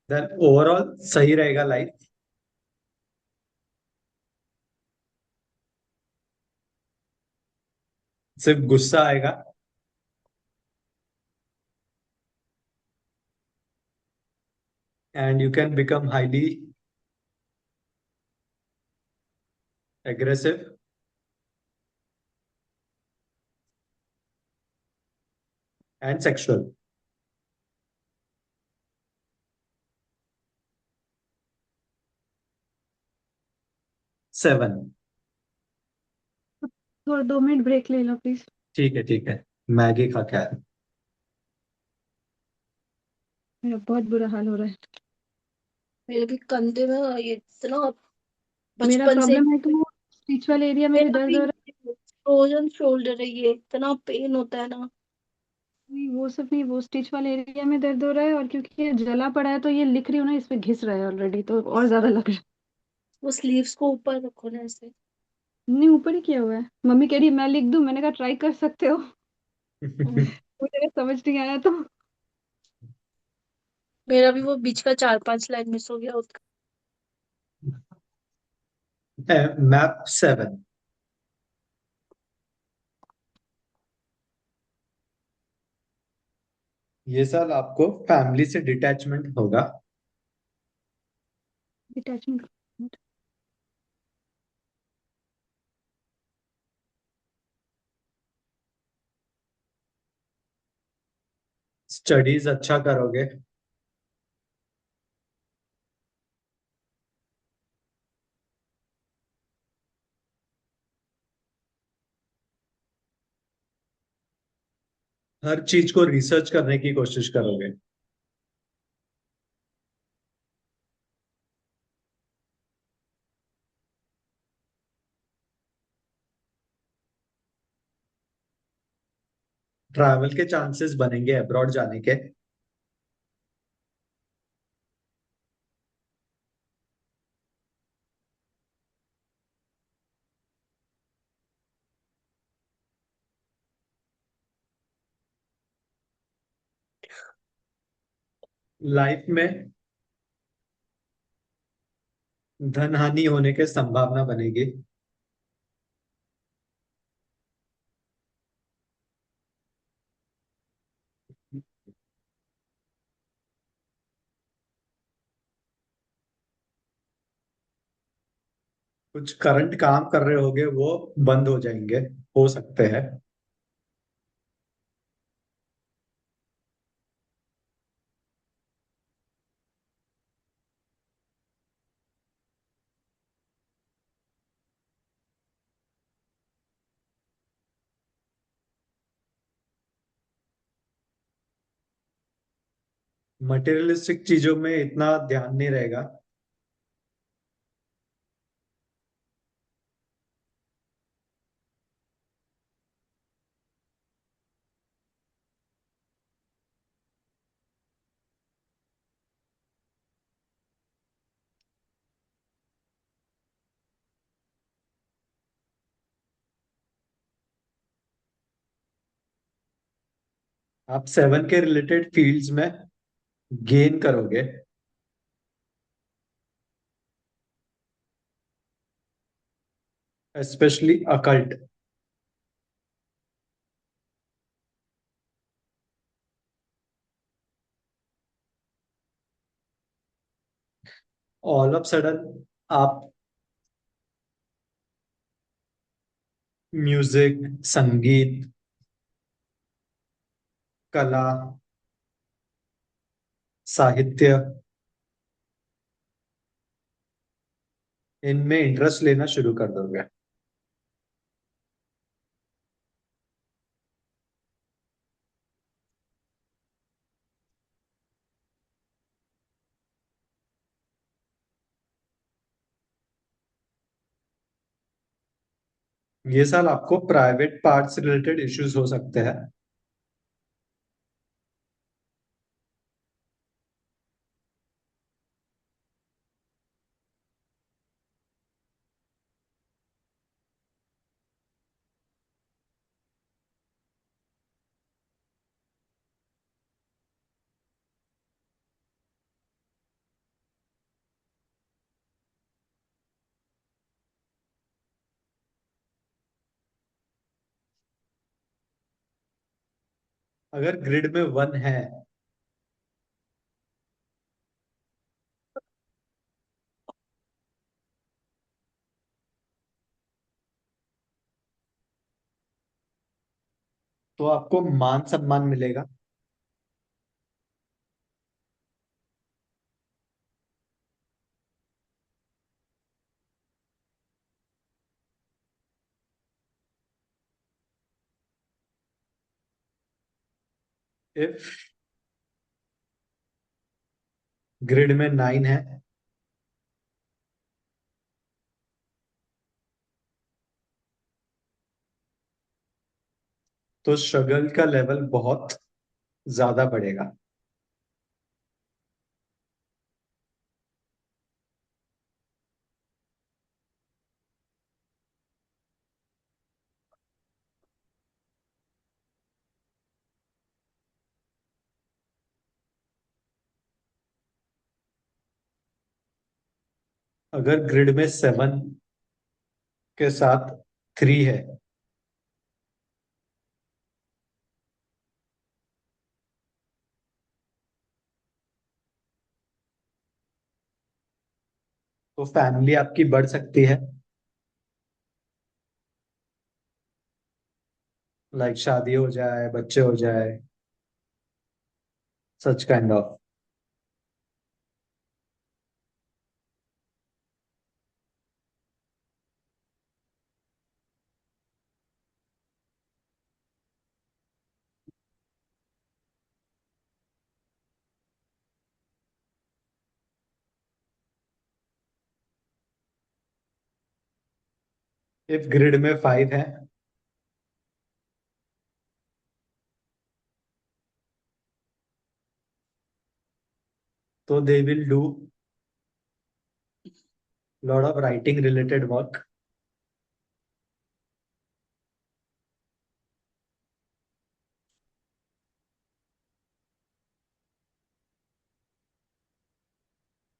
देन ओवरऑल सही रहेगा लाइफ। सिर्फ गुस्सा आएगा। And you can become highly aggressive and sexual. 7। थोड़ा 2 मिनट ब्रेक ले लो प्लीज। ठीक है ठीक है। मैगी खा के आया। मेरा बहुत बुरा हाल हो रहा है। मेरे भी कंधे में ये इतना मेरा बचपन से प्रॉब्लम है कि वो स्टिच वाले एरिया में भी मेरा दर्द भी हो रहा फ्रोजन शोल्डर है, ये इतना पेन होता है ना। है। नहीं वो सब नहीं, वो स्टिच वाले एरिया में दर्द हो रहा है, और क्योंकि ये जला पड़ा है तो ये लिख रही हूँ ना, इस पे घिस रहा है ऑलरेडी, तो और ज्यादा लग रहा वो स्लीव्स को ऊपर रखो ना ऐसे। है। नहीं ऊपर ही किया हुआ है। मम्मी कह रही है मैं लिख दूं, मैंने कहा ट्राई कर सकते हो। मुझे अगर समझ नहीं आया तो। मेरा भी वो बीच का 4-5 लाइन मिस हो गया उसका। मैप 7। ये साल आपको फैमिली से डिटैचमेंट होगा। डिटैचमेंट। स्टडीज अच्छा करोगे। हर चीज को रिसर्च करने की कोशिश करोगे। ट्रैवल के चांसेस बनेंगे अब्रॉड जाने के। लाइफ में धन हानि होने की संभावना बनेगी। कुछ करंट काम कर रहे होगे वो बंद हो जाएंगे, हो सकते हैं। मटेरियलिस्टिक चीजों में इतना ध्यान नहीं रहेगा। आप 7 के रिलेटेड फील्ड्स में गेन करोगे, specially occult. All of sudden आप म्यूजिक, संगीत, कला, साहित्य, इनमें इंटरेस्ट लेना शुरू कर दोगे। ये साल आपको प्राइवेट पार्ट से रिलेटेड इश्यूज हो सकते हैं। अगर ग्रिड में 1 है तो आपको मान सम्मान मिलेगा। इफ ग्रिड में 9 है तो स्ट्रगल का लेवल बहुत ज्यादा बढ़ेगा। अगर ग्रिड में 7 के साथ 3 है तो फैमिली आपकी बढ़ सकती है। लाइक शादी हो जाए, बच्चे हो जाए, such kind of. If grid में 5 है तो they will do lot of writing related work.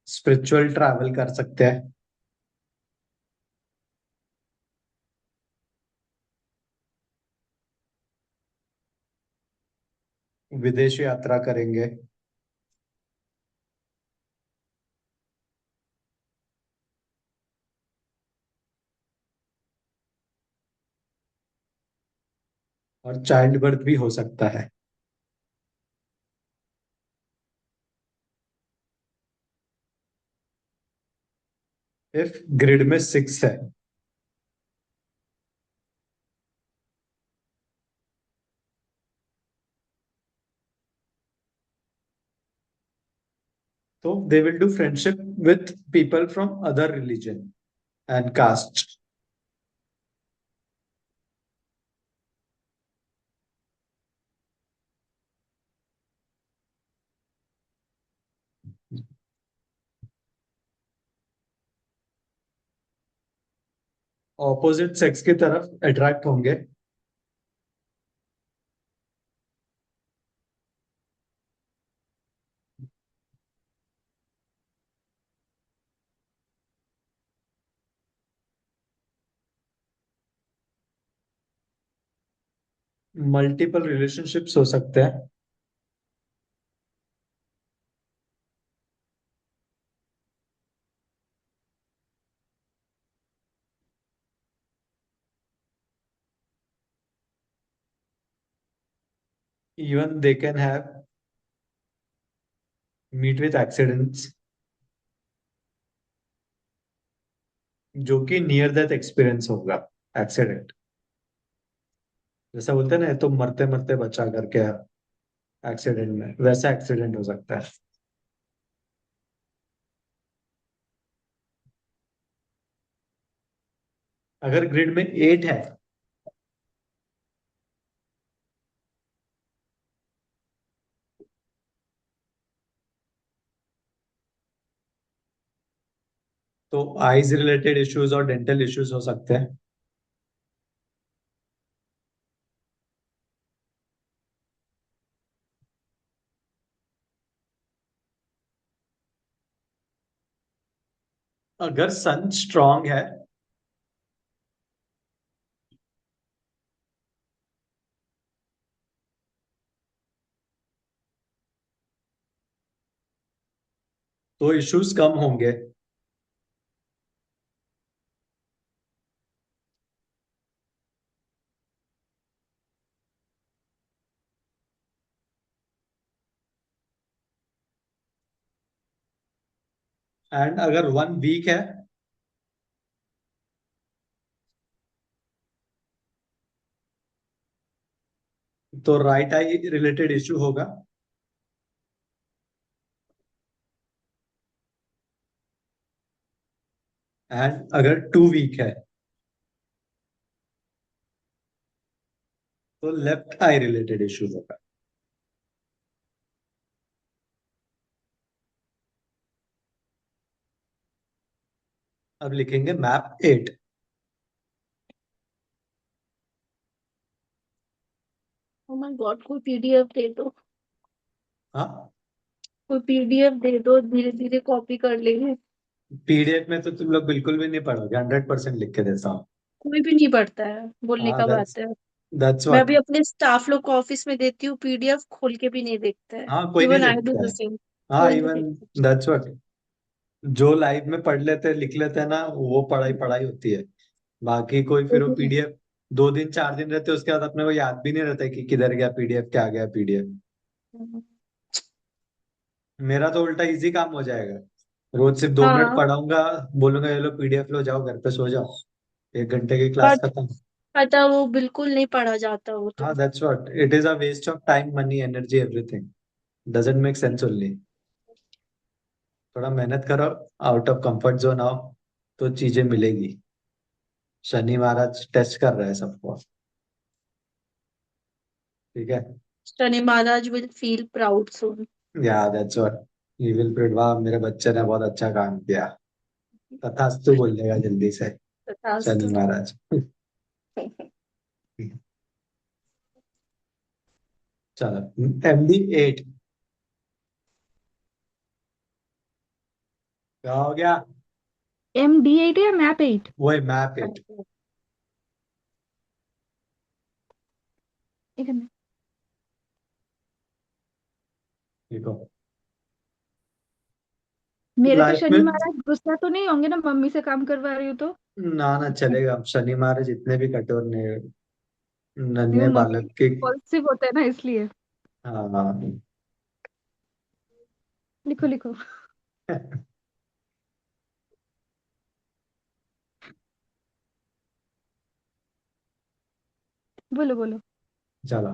Spiritual travel कर सकते हैं। विदेश यात्रा करेंगे। और चाइल्ड बर्थ भी हो सकता है। इफ ग्रिड में 6 है तो they will do friendship with people from other religion and caste. Opposite sex की तरफ अट्रैक्ट होंगे। मल्टीपल रिलेशनशिप्स हो सकते हैं। Even they can have meet with accidents, जो कि नियर डेथ एक्सपीरियंस होगा। एक्सीडेंट, जैसा बोलते हैं ना, ये तो मरते मरते बचा करके एक्सीडेंट में, वैसा एक्सीडेंट हो सकता है। अगर ग्रिड में 8 है तो आईज रिलेटेड इश्यूज और डेंटल इश्यूज हो सकते हैं। अगर सन स्ट्रांग है तो इश्यूज कम होंगे। एंड अगर वन वीक है तो राइट आई रिलेटेड इश्यू होगा। एंड अगर टू वीक है तो लेफ्ट आई रिलेटेड इश्यू होगा। अब लिखेंगे मैप 8। ओ माय गॉड, कोई पीडीएफ दे दो। हाँ, कोई पीडीएफ दे दो, धीरे धीरे कॉपी कर लेंगे। पीडीएफ में तो तुम लोग बिल्कुल भी नहीं पढ़ोगे, 100% लिख के देता हूँ। कोई भी नहीं पढ़ता है, बोलने हाँ, का बात दैट्स है। दैट्स मैं व्हाट। भी अपने स्टाफ लोग को ऑफिस में देती हूँ, पीडीएफ खोल के भी नहीं देखता है। हाँ, कोई नहीं इवन आई डू देखता द है। सेम। हाँ, कोई नहीं इवन देखता। That's what. जो लाइव में पढ़ लेते हैं, लिख लेते हैं ना, वो पढ़ाई पढ़ाई होती है। बाकी कोई कोई फिर वो भी नहीं। पीडीएफ 2 दिन 4 दिन रहते हैं, उसके बाद अपने को याद भी नहीं रहता है कि किधर गया पीडीएफ, क्या गया पीडीएफ। मेरा तो उल्टा इजी काम हो जाएगा। रोज सिर्फ 2 मिनट हाँ, पढ़ाऊंगा, बोलूंगा ये लो पीडीएफ लो, जाओ घर पे सो जाओ, 1 घंटे की क्लास बट खत्म। पता वो बिल्कुल नहीं पढ़ा जाता वो हाँ, तो। That's what, it is a waste of time, money, energy, everything. Doesn't make sense only. थोड़ा मेहनत करो, आउट ऑफ कंफर्ट जोन आओ, तो चीजें मिलेगी। शनि महाराज टेस्ट कर रहे हैं सबको। ठीक है। शनि महाराज विल फील प्राउड सून। या दैट्स व्हाट, ही विल प्रिड, वाह मेरे बच्चे ने बहुत अच्छा काम किया, तथास्तु बोल देगा जल्दी से शनि तथास्तु। महाराज। चलो, MD8 क्या हो गया? MD8 या मैप 8? वही मैप 8। एक मिनट। देखो, मेरे पे लाइफ में शनि महाराज गुस्सा तो नहीं होंगे ना, मम्मी से काम करवा रही हूँ तो? ना ना चलेगा, शनि महाराज इतने भी कठोर नहीं, वो नन्हे मम्मी बालक के। इम्पल्सिव होता है ना, इसलिए। हाँ हाँ। लिखो लिखो। बोलो बोलो। चलो,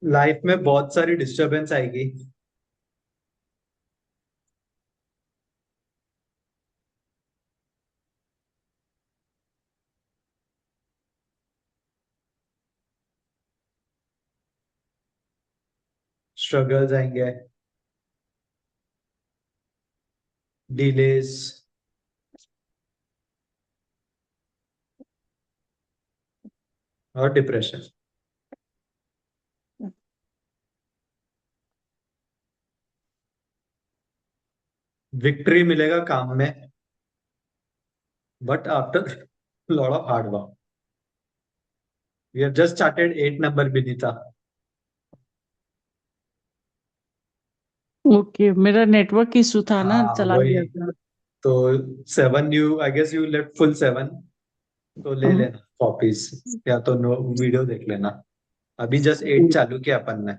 लाइफ में बहुत सारी डिस्टरबेंस आएगी। स्ट्रगल्स आएंगे, डिलेस, और डिप्रेशन। विक्ट्री मिलेगा काम में, but after lot of hard work. We have just started 8 number, Vinita. Okay, मेरा नेटवर्क इशू था ना, हाँ चला वही। गया था। तो 7, you I guess you left full 7। तो ले हम्म, लेना कॉपीज, या तो नो वीडियो देख लेना। अभी जस्ट 8 चालू किया अपन ने।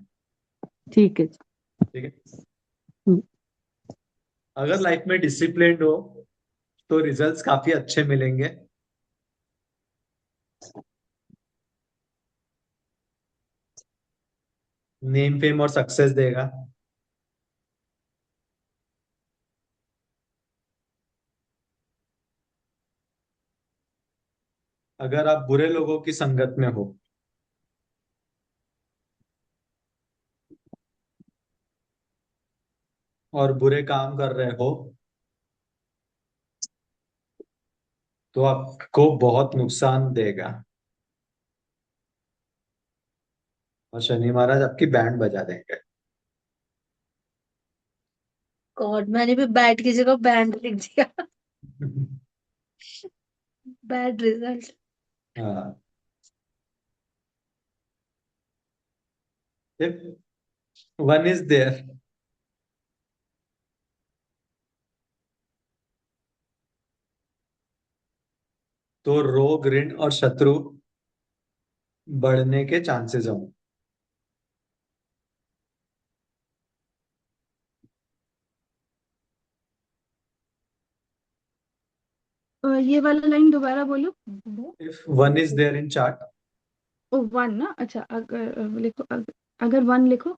ठीक है। ठीक है। हम्म, अगर लाइफ में डिसिप्लिन्ड हो तो रिजल्ट्स काफी अच्छे मिलेंगे। नेम फेम और सक्सेस देगा। अगर आप बुरे लोगों की संगत में हो और बुरे काम कर रहे हो तो आपको बहुत नुकसान देगा, और शनि महाराज आपकी बैंड बजा देंगे। गॉड, मैंने भी बैट की जगह बैंड लिख दिया। Bad result. हाँ। वन इज देयर, तो रोग ऋण और शत्रु बढ़ने के चांसेस होंगे। ये वाला लाइन दोबारा बोलो। If one is there in chart, oh one ना, अच्छा, अगर लिखो, अगर वन लिखो,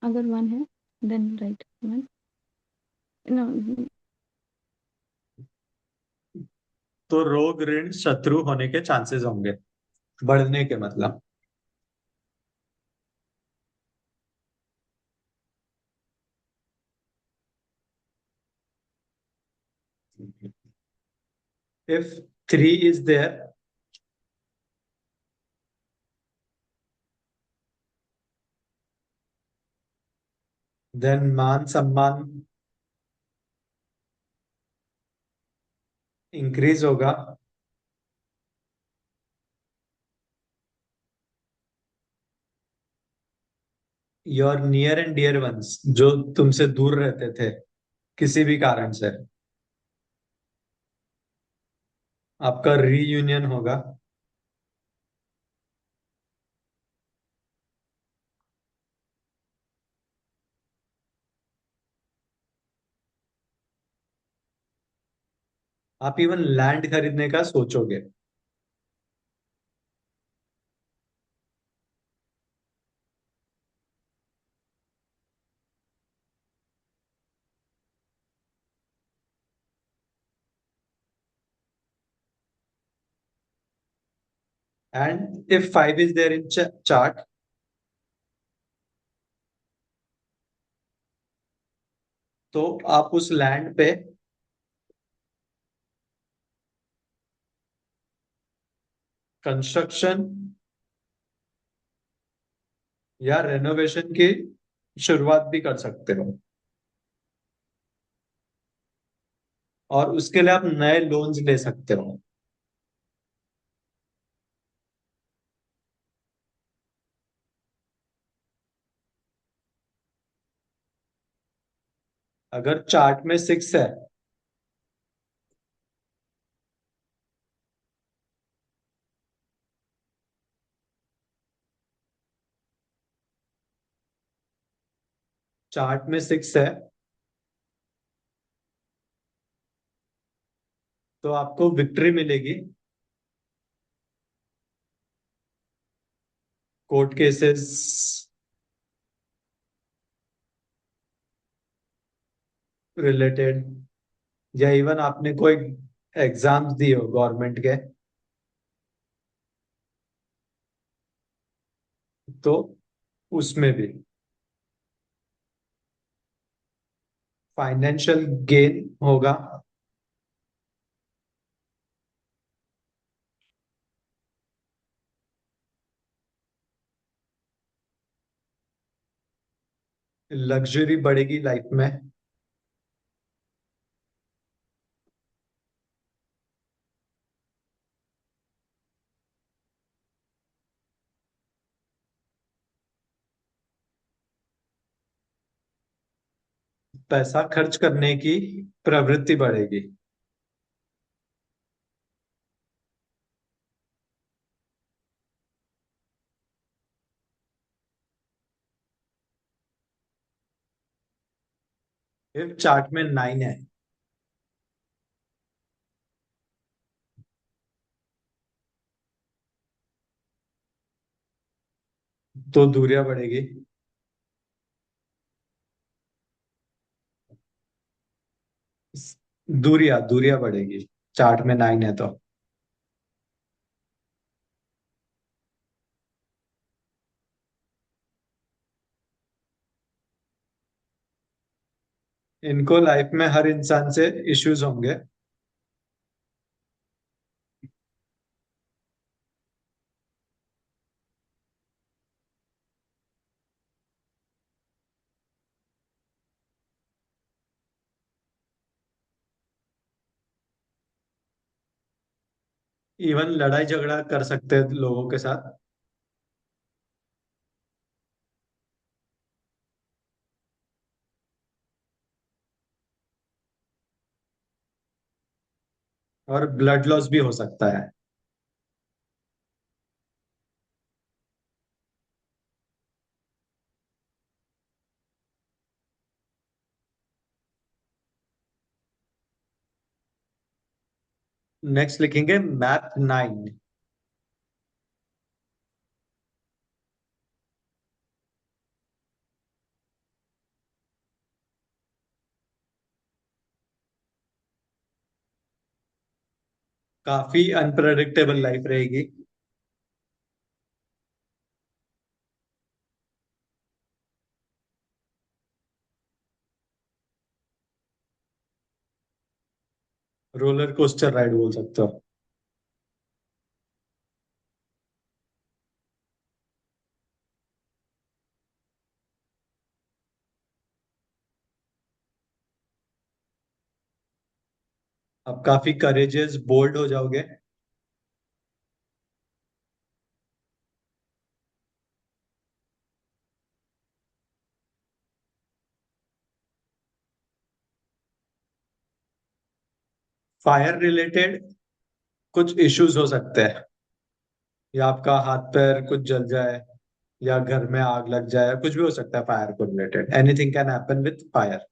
अगर वन है, देन राइट वन। नो। तो रोग ऋण शत्रु होने के चांसेस होंगे, बढ़ने के मतलब। इफ 3 इज देयर, देन मान सम्मान इंक्रीज होगा। Your near and dear ones, जो तुमसे दूर रहते थे किसी भी कारण से, आपका रीयूनियन होगा। आप इवन लैंड खरीदने का सोचोगे। And if 5 is there in chart, तो आप उस लैंड पे कंस्ट्रक्शन या रेनोवेशन की शुरुआत भी कर सकते हो, और उसके लिए आप नए लोन्स ले सकते हो। अगर चार्ट में 6 है, चार्ट में 6 है, तो आपको विक्ट्री मिलेगी। कोर्ट केसेस रिलेटेड, या इवन आपने कोई एग्जाम्स दिए हो गवर्नमेंट के, तो उसमें भी फाइनेंशियल गेन होगा। लग्जरी बढ़ेगी लाइफ में। पैसा खर्च करने की प्रवृत्ति बढ़ेगी। फिर चार्ट में 9 है। तो दूरियां बढ़ेगी। दूरियां दूरियां बढ़ेगी। चार्ट में 9 है तो। इनको लाइफ में हर इंसान से इश्यूज होंगे। इवन लड़ाई झगड़ा कर सकते हैं लोगों के साथ। और ब्लड लॉस भी हो सकता है। नेक्स्ट लिखेंगे मैथ 9। काफी अनप्रडिक्टेबल लाइफ रहेगी। रोलर कोस्टर राइड बोल सकते हो। अब काफी करेजियस बोल्ड हो जाओगे। फायर रिलेटेड कुछ इश्यूज हो सकते हैं। या आपका हाथ पैर कुछ जल जाए, या घर में आग लग जाए, कुछ भी हो सकता है फायर को related. Anything can happen with fire.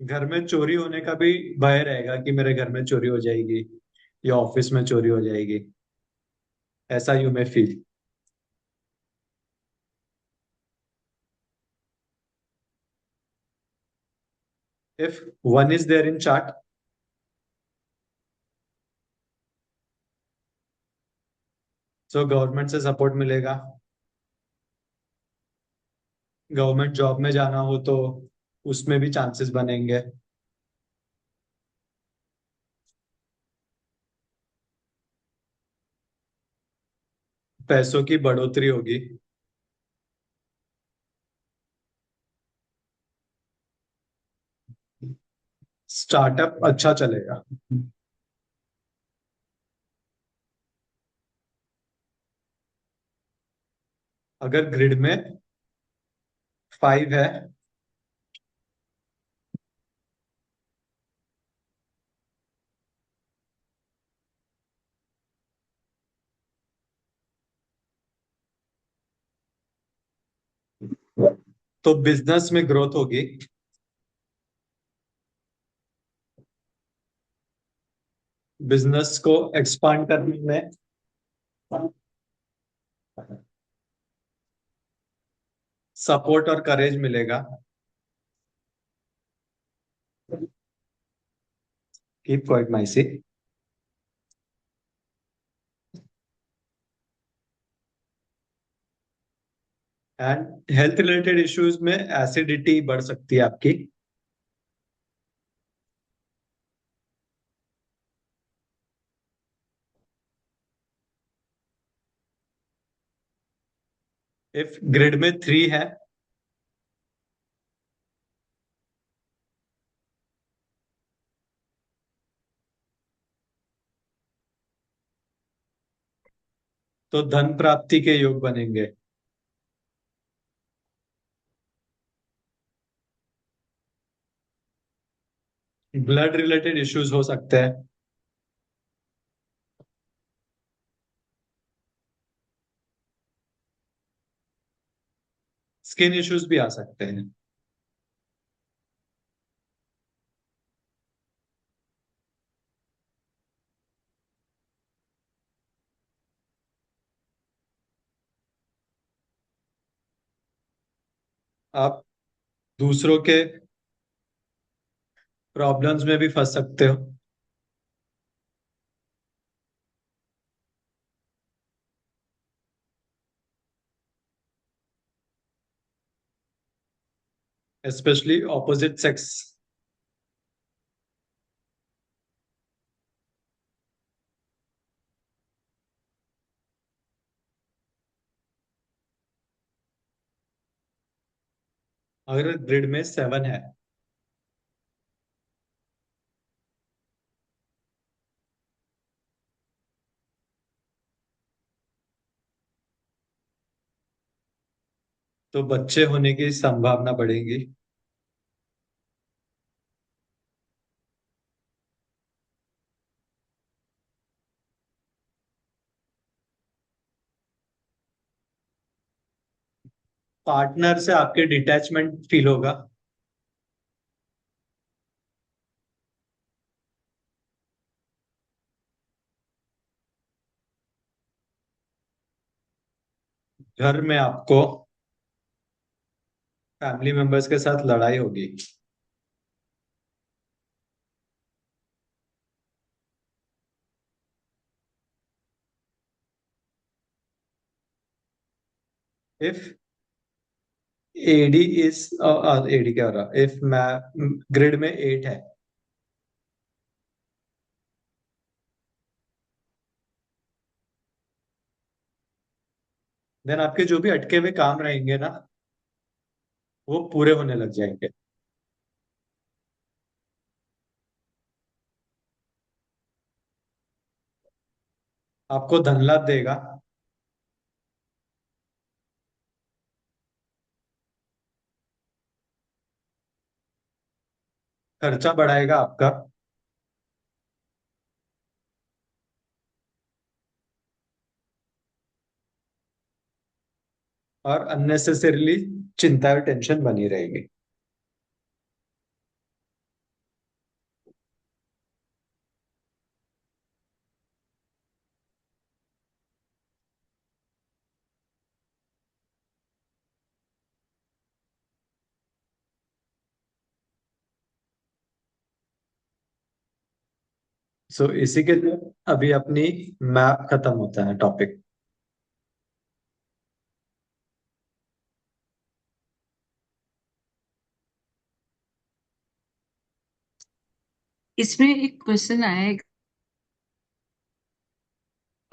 घर में चोरी होने का भी भय रहेगा कि मेरे घर में चोरी हो जाएगी या ऑफिस में चोरी हो जाएगी। ऐसा you may feel. If 1 is there in chart, so government से सपोर्ट मिलेगा। गवर्नमेंट जॉब में जाना हो तो उसमें भी चांसेस बनेंगे। पैसों की बढ़ोतरी होगी। स्टार्टअप अच्छा चलेगा। अगर ग्रिड में 5 है तो बिजनेस में ग्रोथ होगी। बिजनेस को एक्सपांड करने में सपोर्ट और करेज मिलेगा। कीप क्वाइट माइसी। एंड हेल्थ रिलेटेड इश्यूज में एसिडिटी बढ़ सकती है आपकी। इफ ग्रिड में 3 है तो धन प्राप्ति के योग बनेंगे। ब्लड रिलेटेड इश्यूज हो सकते हैं। स्किन इश्यूज भी आ सकते हैं। आप दूसरों के प्रॉब्लम्स में भी फंस सकते हो। Specially opposite sex. अगर ग्रिड में 7 है तो बच्चे होने की संभावना बढ़ेगी। पार्टनर से आपके डिटैचमेंट फील होगा। घर में आपको फैमिली मेंबर्स के साथ लड़ाई होगी। इफ एडी इज एडी क्या हो रहा, इफ मैं ग्रिड में 8 है देन आपके जो भी अटके हुए काम रहेंगे ना वो पूरे होने लग जाएंगे। आपको धन लाभ देगा। खर्चा बढ़ाएगा आपका। और अननेसेसरीली चिंता और टेंशन बनी रहेगी। सो इसी के लिए अभी अपनी मैप खत्म होता है टॉपिक। इसमें एक क्वेश्चन आया है।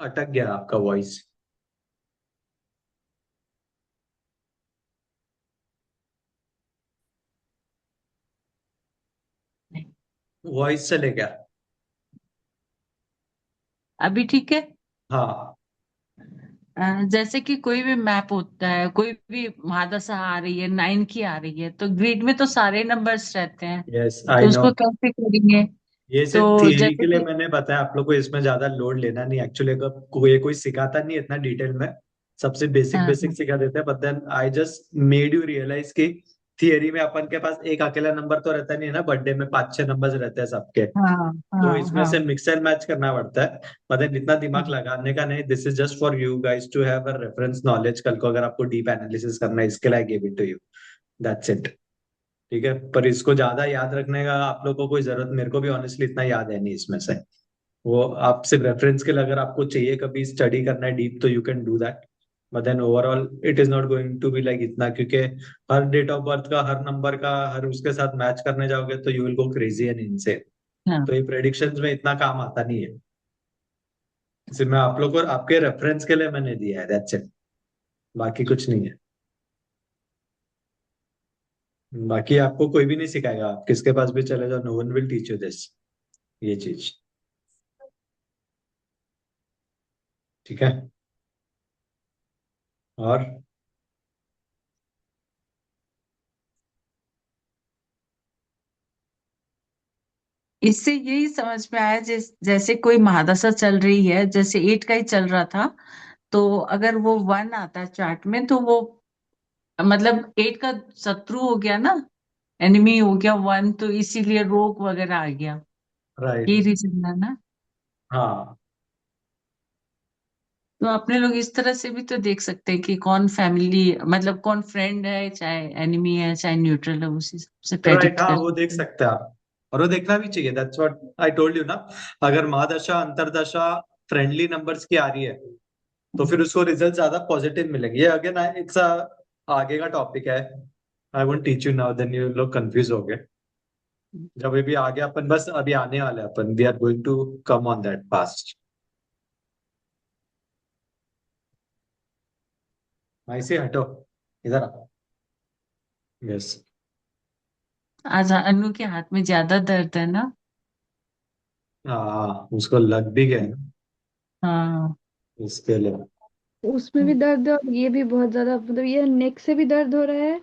अटक गया आपका वॉइस। वॉइस चले गया। अभी ठीक है। हाँ। जैसे कि कोई भी मैप होता है, कोई भी महादशा आ रही है, 9 की आ रही है, तो ग्रिड में तो सारे नंबर्स रहते हैं, यस तो आई नो। उसको कैसे करेंगे? ये तो सिर्फ थियरी के जैसे लिए कि मैंने बताया आप लोग को, इसमें ज्यादा लोड लेना नहीं एक्चुअली। कोई सिखाता नहीं है इतना डिटेल में। सबसे बेसिक हाँ बेसिक सिखा देते हैं, but then I just made you realize कि थियरी में अपन के पास एक अकेला नंबर तो रहता नहीं है ना, बर्थडे में 5-6 नंबर्स रहते हैं सबके। हाँ तो हाँ इसमें हाँ। से मिक्स एंड मैच करना पड़ता है। मतलब इतना दिमाग लगाने का नहीं। This is just for you guys to have a reference knowledge. कल को अगर आपको डीप एनालिसिस करना है इसके लिए I give it to you. That's it. ठीक है, पर इसको ज्यादा याद रखने का आप लोगों को कोई जरूरत, मेरे को भी ऑनेस्टली इतना याद है नहीं इसमें से। वो आप सिर्फ रेफरेंस के लिए अगर आपको चाहिए कभी स्टडी करना है डीप तो you can do that. But then overall it is not going to be like इतना, क्योंकि हर डेट ऑफ बर्थ का, हर नंबर का, हर उसके साथ मैच करने जाओगे तो you will go crazy and इनसे। हाँ। तो ये प्रेडिक्शंस में इतना काम आता नहीं है। सिर्फ मैं आप लोग को आपके रेफरेंस के लिए मैंने दिया है, दैट्स इट। बाकी कुछ नहीं है। बाकी आपको कोई भी नहीं सिखाएगा, आप किसके पास भी चले जाओ, no one will teach you this, ये चीज। ठीक है। और इससे यही समझ में आया, जैसे कोई महादशा चल रही है, जैसे 8 का ही चल रहा था, तो अगर वो 1 आता है चार्ट में, तो वो मतलब 8 का शत्रु हो गया ना, एनिमी हो गया 1, तो इसीलिए रोग वगैरह आ गया। ये राइट। रीजन है ना। हाँ तो अपने लोग इस तरह से भी तो देख सकते हैं कि कौन फैमिली, मतलब कौन फ्रेंड है, चाहे एनिमी है, चाहे न्यूट्रल है, उस हिसाब से राइट, प्रेडिक्ट हाँ कर वो देख सकते हैं। सकते हैं आप। और वो देखना भी चाहिए, that's what I told you ना। अगर महादशा अंतरदशा फ्रेंडली नंबर्स की आ रही है तो फिर उसको रिजल्ट ज्यादा पॉजिटिव मिलेंगे। ये अगेन इट्स आगे का टॉपिक है। I won't teach you now, then you लोग कंफ्यूज हो गए। जब ये भी आ गया अपन, बस अभी आने वाले हैं अपन, we are going to come on that fast. ऐसे हटो, इधर आ। यस। आज अनु के हाथ में ज्यादा दर्द है ना। हाँ उसको लग भी गए ना, हाँ। इसके लिए। उसमें भी दर्द है और ये भी बहुत ज्यादा, मतलब ये नेक से भी दर्द हो रहा है,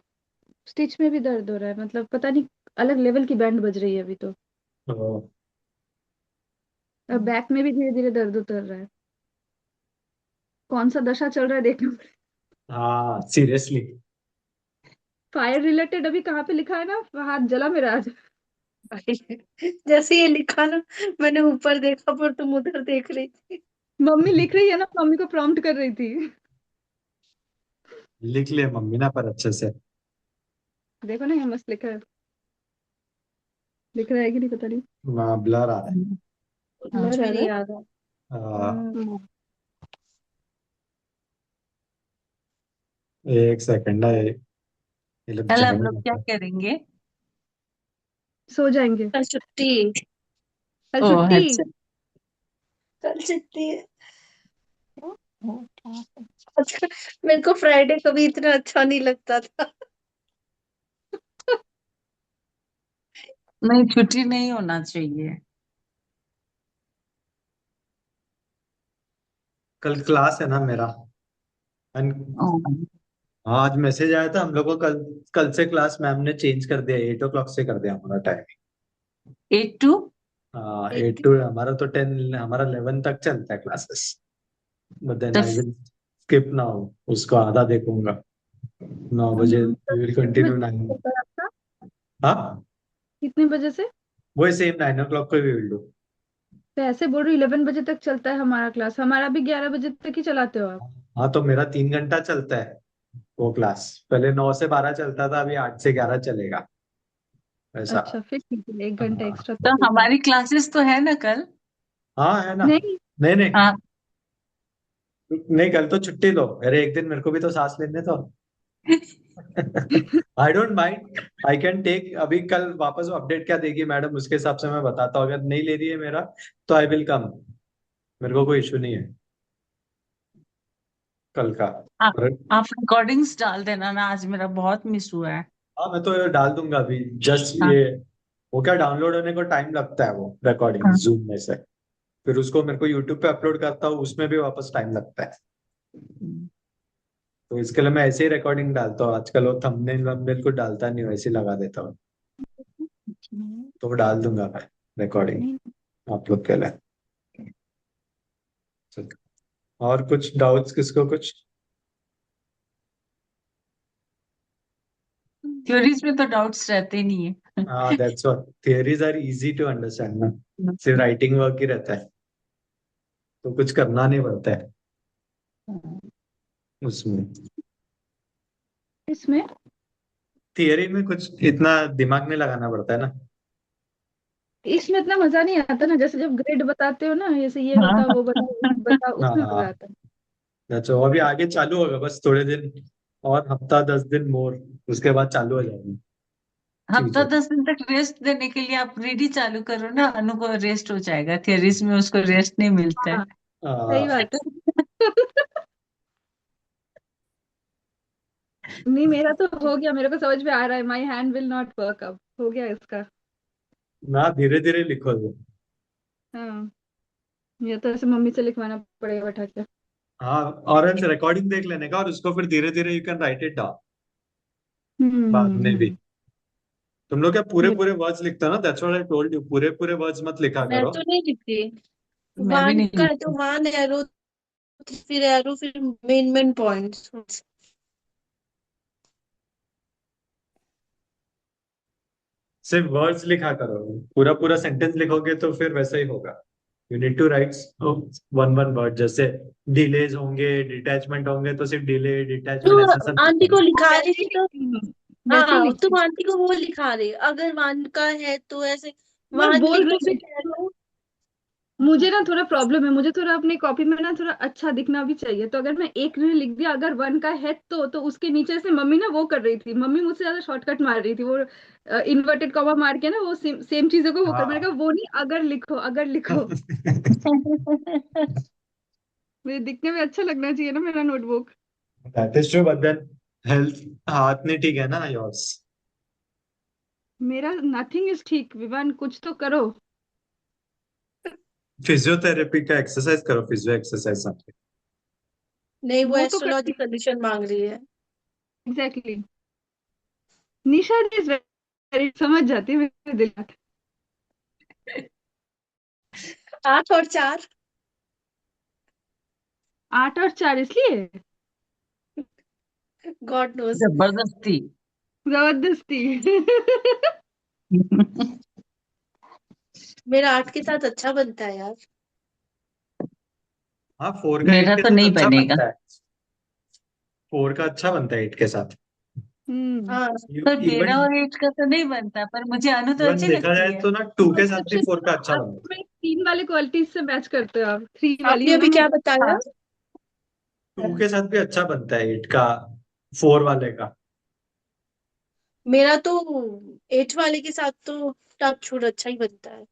स्टिच में भी दर्द हो रहा है, मतलब पता नहीं, अलग लेवल की बैंड बज रही है अभी तो। तो, और बैक में भी धीरे धीरे दर्द उतर रहा है। कौन सा दशा चल रहा है देखना पड़ेगा। हाँ सीरियसली। फायर रिलेटेड अभी कहाँ पे लिखा है ना, हाथ जला मेरा आज। जैसे ये लिखा ना, मैंने ऊपर देखा पर तुम उधर देख रही थी। मम्मी लिख रही है ना, मम्मी को प्रॉम्प्ट कर रही थी। लिख लिया मम्मी ना पर अच्छे से। देखो ना, ये मस्त लिखा है। लिख रहा है कि नहीं पता नहीं। ब्लर आ रहा है। हाँ। कुछ ब्लर भी आ रहा नहीं है। आ रहा। हाँ, हम्म। एक सेकंड है, ये लोग कल हम जाएंगे लोग क्या मतलब। करेंगे? सो जाएंगे। कल छुट्टी। कल ओ छुट्टी। अच्छा। कल छुट्टी है। आजकल मेरे को फ्राइडे कभी इतना अच्छा नहीं लगता था। नहीं, छुट्टी नहीं होना चाहिए। कल क्लास है ना मेरा। ओ, हाँ आज मैसेज आया था हम लोग को, कल कल से क्लास मैम ने चेंज कर दिया, 8 o'clock से कर दिया हमारा टाइम। 8 to। हाँ एक 8 to, हमारा तो 10, हमारा 11 तक चलता है क्लासेस। बट देन तो आई विल स्किप नाउ, उसको आधा देखूंगा 9 बजे, वी विल कितने कंटिन्यू बजे 9। से होता है आपका? हाँ कितने बजे से? वही सेम 9 o'clock को वी विल डू। तो ऐसे बोल रही 11 बजे तक चलता है हमारा क्लास, हमारा भी 11 बजे तक ही चलाते हो आप? हाँ तो मेरा 3 घंटा चलता है वो क्लास। पहले 9 से 12 चलता था, अभी 8 से 11 चलेगा, ऐसा। अच्छा, फिर ठीक है, 1 घंटा हाँ एक्स्ट्रा तो तो चलता है। हमारी क्लासेस तो है ना कल। हाँ है ना। नहीं। नहीं नहीं, हाँ। नहीं कल तो छुट्टी दो, अरे एक दिन मेरे को भी तो सांस लेने दो। I don't mind, I can take. अभी कल वापस अपडेट क्या देगी मैडम उसके हिसाब से मैं बताता हूँ, अगर नहीं ले रही है मेरा तो आई विल कम। मेरे को कोई इशू नहीं है कल का। आप और आप रिकॉर्डिंग्स डाल देना ना, आज मेरा बहुत मिस हुआ है। हाँ मैं तो ये डाल दूंगा अभी, जस्ट हाँ। ये। वो क्या डाउनलोड होने को टाइम लगता है वो रिकॉर्डिंग हाँ। जूम में से, फिर उसको मेरे को यूट्यूब पे अपलोड करता हूँ, उसमें भी वापस टाइम लगता है। तो इसके लिए मैं ऐसे ही रिकॉर्डिंग डालता हूँ आजकल, वो थंबनेल वंबनेल को डालता नहीं, वैसे ही लगा देता हूँ। तो वो डाल दूंगा मैं रिकॉर्डिंग नहीं। आप लोग के लिए। और कुछ डाउट्स किसको कुछ? थ्योरीज में तो डाउट्स रहते ही नहीं है। हाँ that's what, theories are easy to understand ना, सिर्फ राइटिंग वर्क ही रहता है, तो कुछ करना नहीं पड़ता है उसमें। इसमें थियरी में कुछ इतना दिमाग नहीं लगाना पड़ता है ना। इसमें इतना मजा नहीं आता ना, जैसे जब ग्रेड बताते हो ना, जैसे ये हाँ। बताओ वो बताओ वो बताओ, उसमें मजा हाँ आता है। अच्छा, अभी आगे चालू होगा बस थोड़े दिन और, हफ्ता 10 दिन मोर, उसके बाद चालू हो जाएगी हफ्ता चीजें। 10 दिन तक रेस्ट देने के लिए आप रीडी चालू करो ना, अनु को रेस्ट हो जाएगा, थ्योरीज में उसको रेस्ट नहीं मिलता हाँ, है। सही बात है। नहीं, मेरा तो हो गया, मेरे को समझ में आ रहा है, my hand will not work, अब हो गया इसका। ना धीरे धीरे लिखो तो। हाँ, ये तो ऐसे मम्मी से लिखवाना पड़ेगा बैठा के। हाँ, और रिकॉर्डिंग देख लेने का, और उसको फिर धीरे धीरे you can write it down बाद में भी। तुम लोग क्या पूरे ये पूरे वर्ड्स लिखते हो ना, that's what I told you, पूरे पूरे वर्ड्स मत लिखा मैं करो। तो नहीं लिखती। मैं भी वन नहीं का है तो लिखती। वन एरो, फिर एरो, फिर मेन मेन पॉइंट्स। सिर्फ वर्ड्स लिखा करो, पूरा पूरा सेंटेंस लिखोगे तो फिर वैसा ही होगा। You need to write one one word, जैसे डिलेज होंगे, डिटैचमेंट होंगे, तो सिर्फ डिले डिटैचमेंट ऐसा तो सब लिखो आंटी को ना। वो लिखा रही वैसे ही थी तो, लिखती हूँ, वैसे ही हाँ लिखती तुम हूँ। आंटी को वो लिखा रही, अगर वन का है तो ऐसे मैं वन बोल लिखो रही फिर थी एरो। मुझे ना थोड़ा प्रॉब्लम है, मुझे थोड़ा अपनी कॉपी में ना थोड़ा अच्छा दिखना भी चाहिए, तो अगर मैं एक ने लिख दिया अगर वन का है तो उसके नीचे से मम्मी ना वो कर रही थी, मम्मी मुझसे ज्यादा शॉर्टकट मार रही थी, वो इन्वर्टेड कॉमा मार के ना वो सेम चीजों को वो कर, मैंने हाँ। कहा वो नहीं, अगर लिखो अगर लिखो। मुझे दिखने में अच्छा लगना चाहिए ना मेरा notebook. That is true, but then health हाथ नहीं ठीक है ना योर्स। मेरा नथिंग इज ठीक, विवान कुछ तो करो। फिजियोथेरेपी का एक्सरसाइज करो, फिजियो एक्सरसाइज समथिंग। नहीं, वो वो तो एस्ट्रोलॉजी करती, कंडीशन मांग रही है। एग्जैक्टली। निशा इज वेरी, समझ जाती है मेरे दिल बात। 8 और 4। आठ और चार इसलिए गॉड नोज। जबरदस्ती। जबरदस्ती। मेरा 8 के साथ अच्छा बनता है यार। हाँ, 4 का 8 मेरा के तो साथ नहीं अच्छा बनेगा। बनता है। 4 का अच्छा बनता है 8 के साथ। हम्म। हाँ, पर इवन मेरा और एट का तो नहीं बनता, पर मुझे अनु तो इवन अच्छी देखा लगती जाए है। तो ना 2 के साथ भी परसेप्शन 4 का अच्छा आप बनता मैं 3 वाले क्वालिटीज से मैच करते हो, आप 3 वाली आपने हूँ ना अभी मैं। क्या बताया? हाँ। है। 2 के साथ भी अच्छा बनता है 8 का, 4 वाले का। मेरा तो 8 वाले के साथ तो टच छूट अच्छा ही बनता है।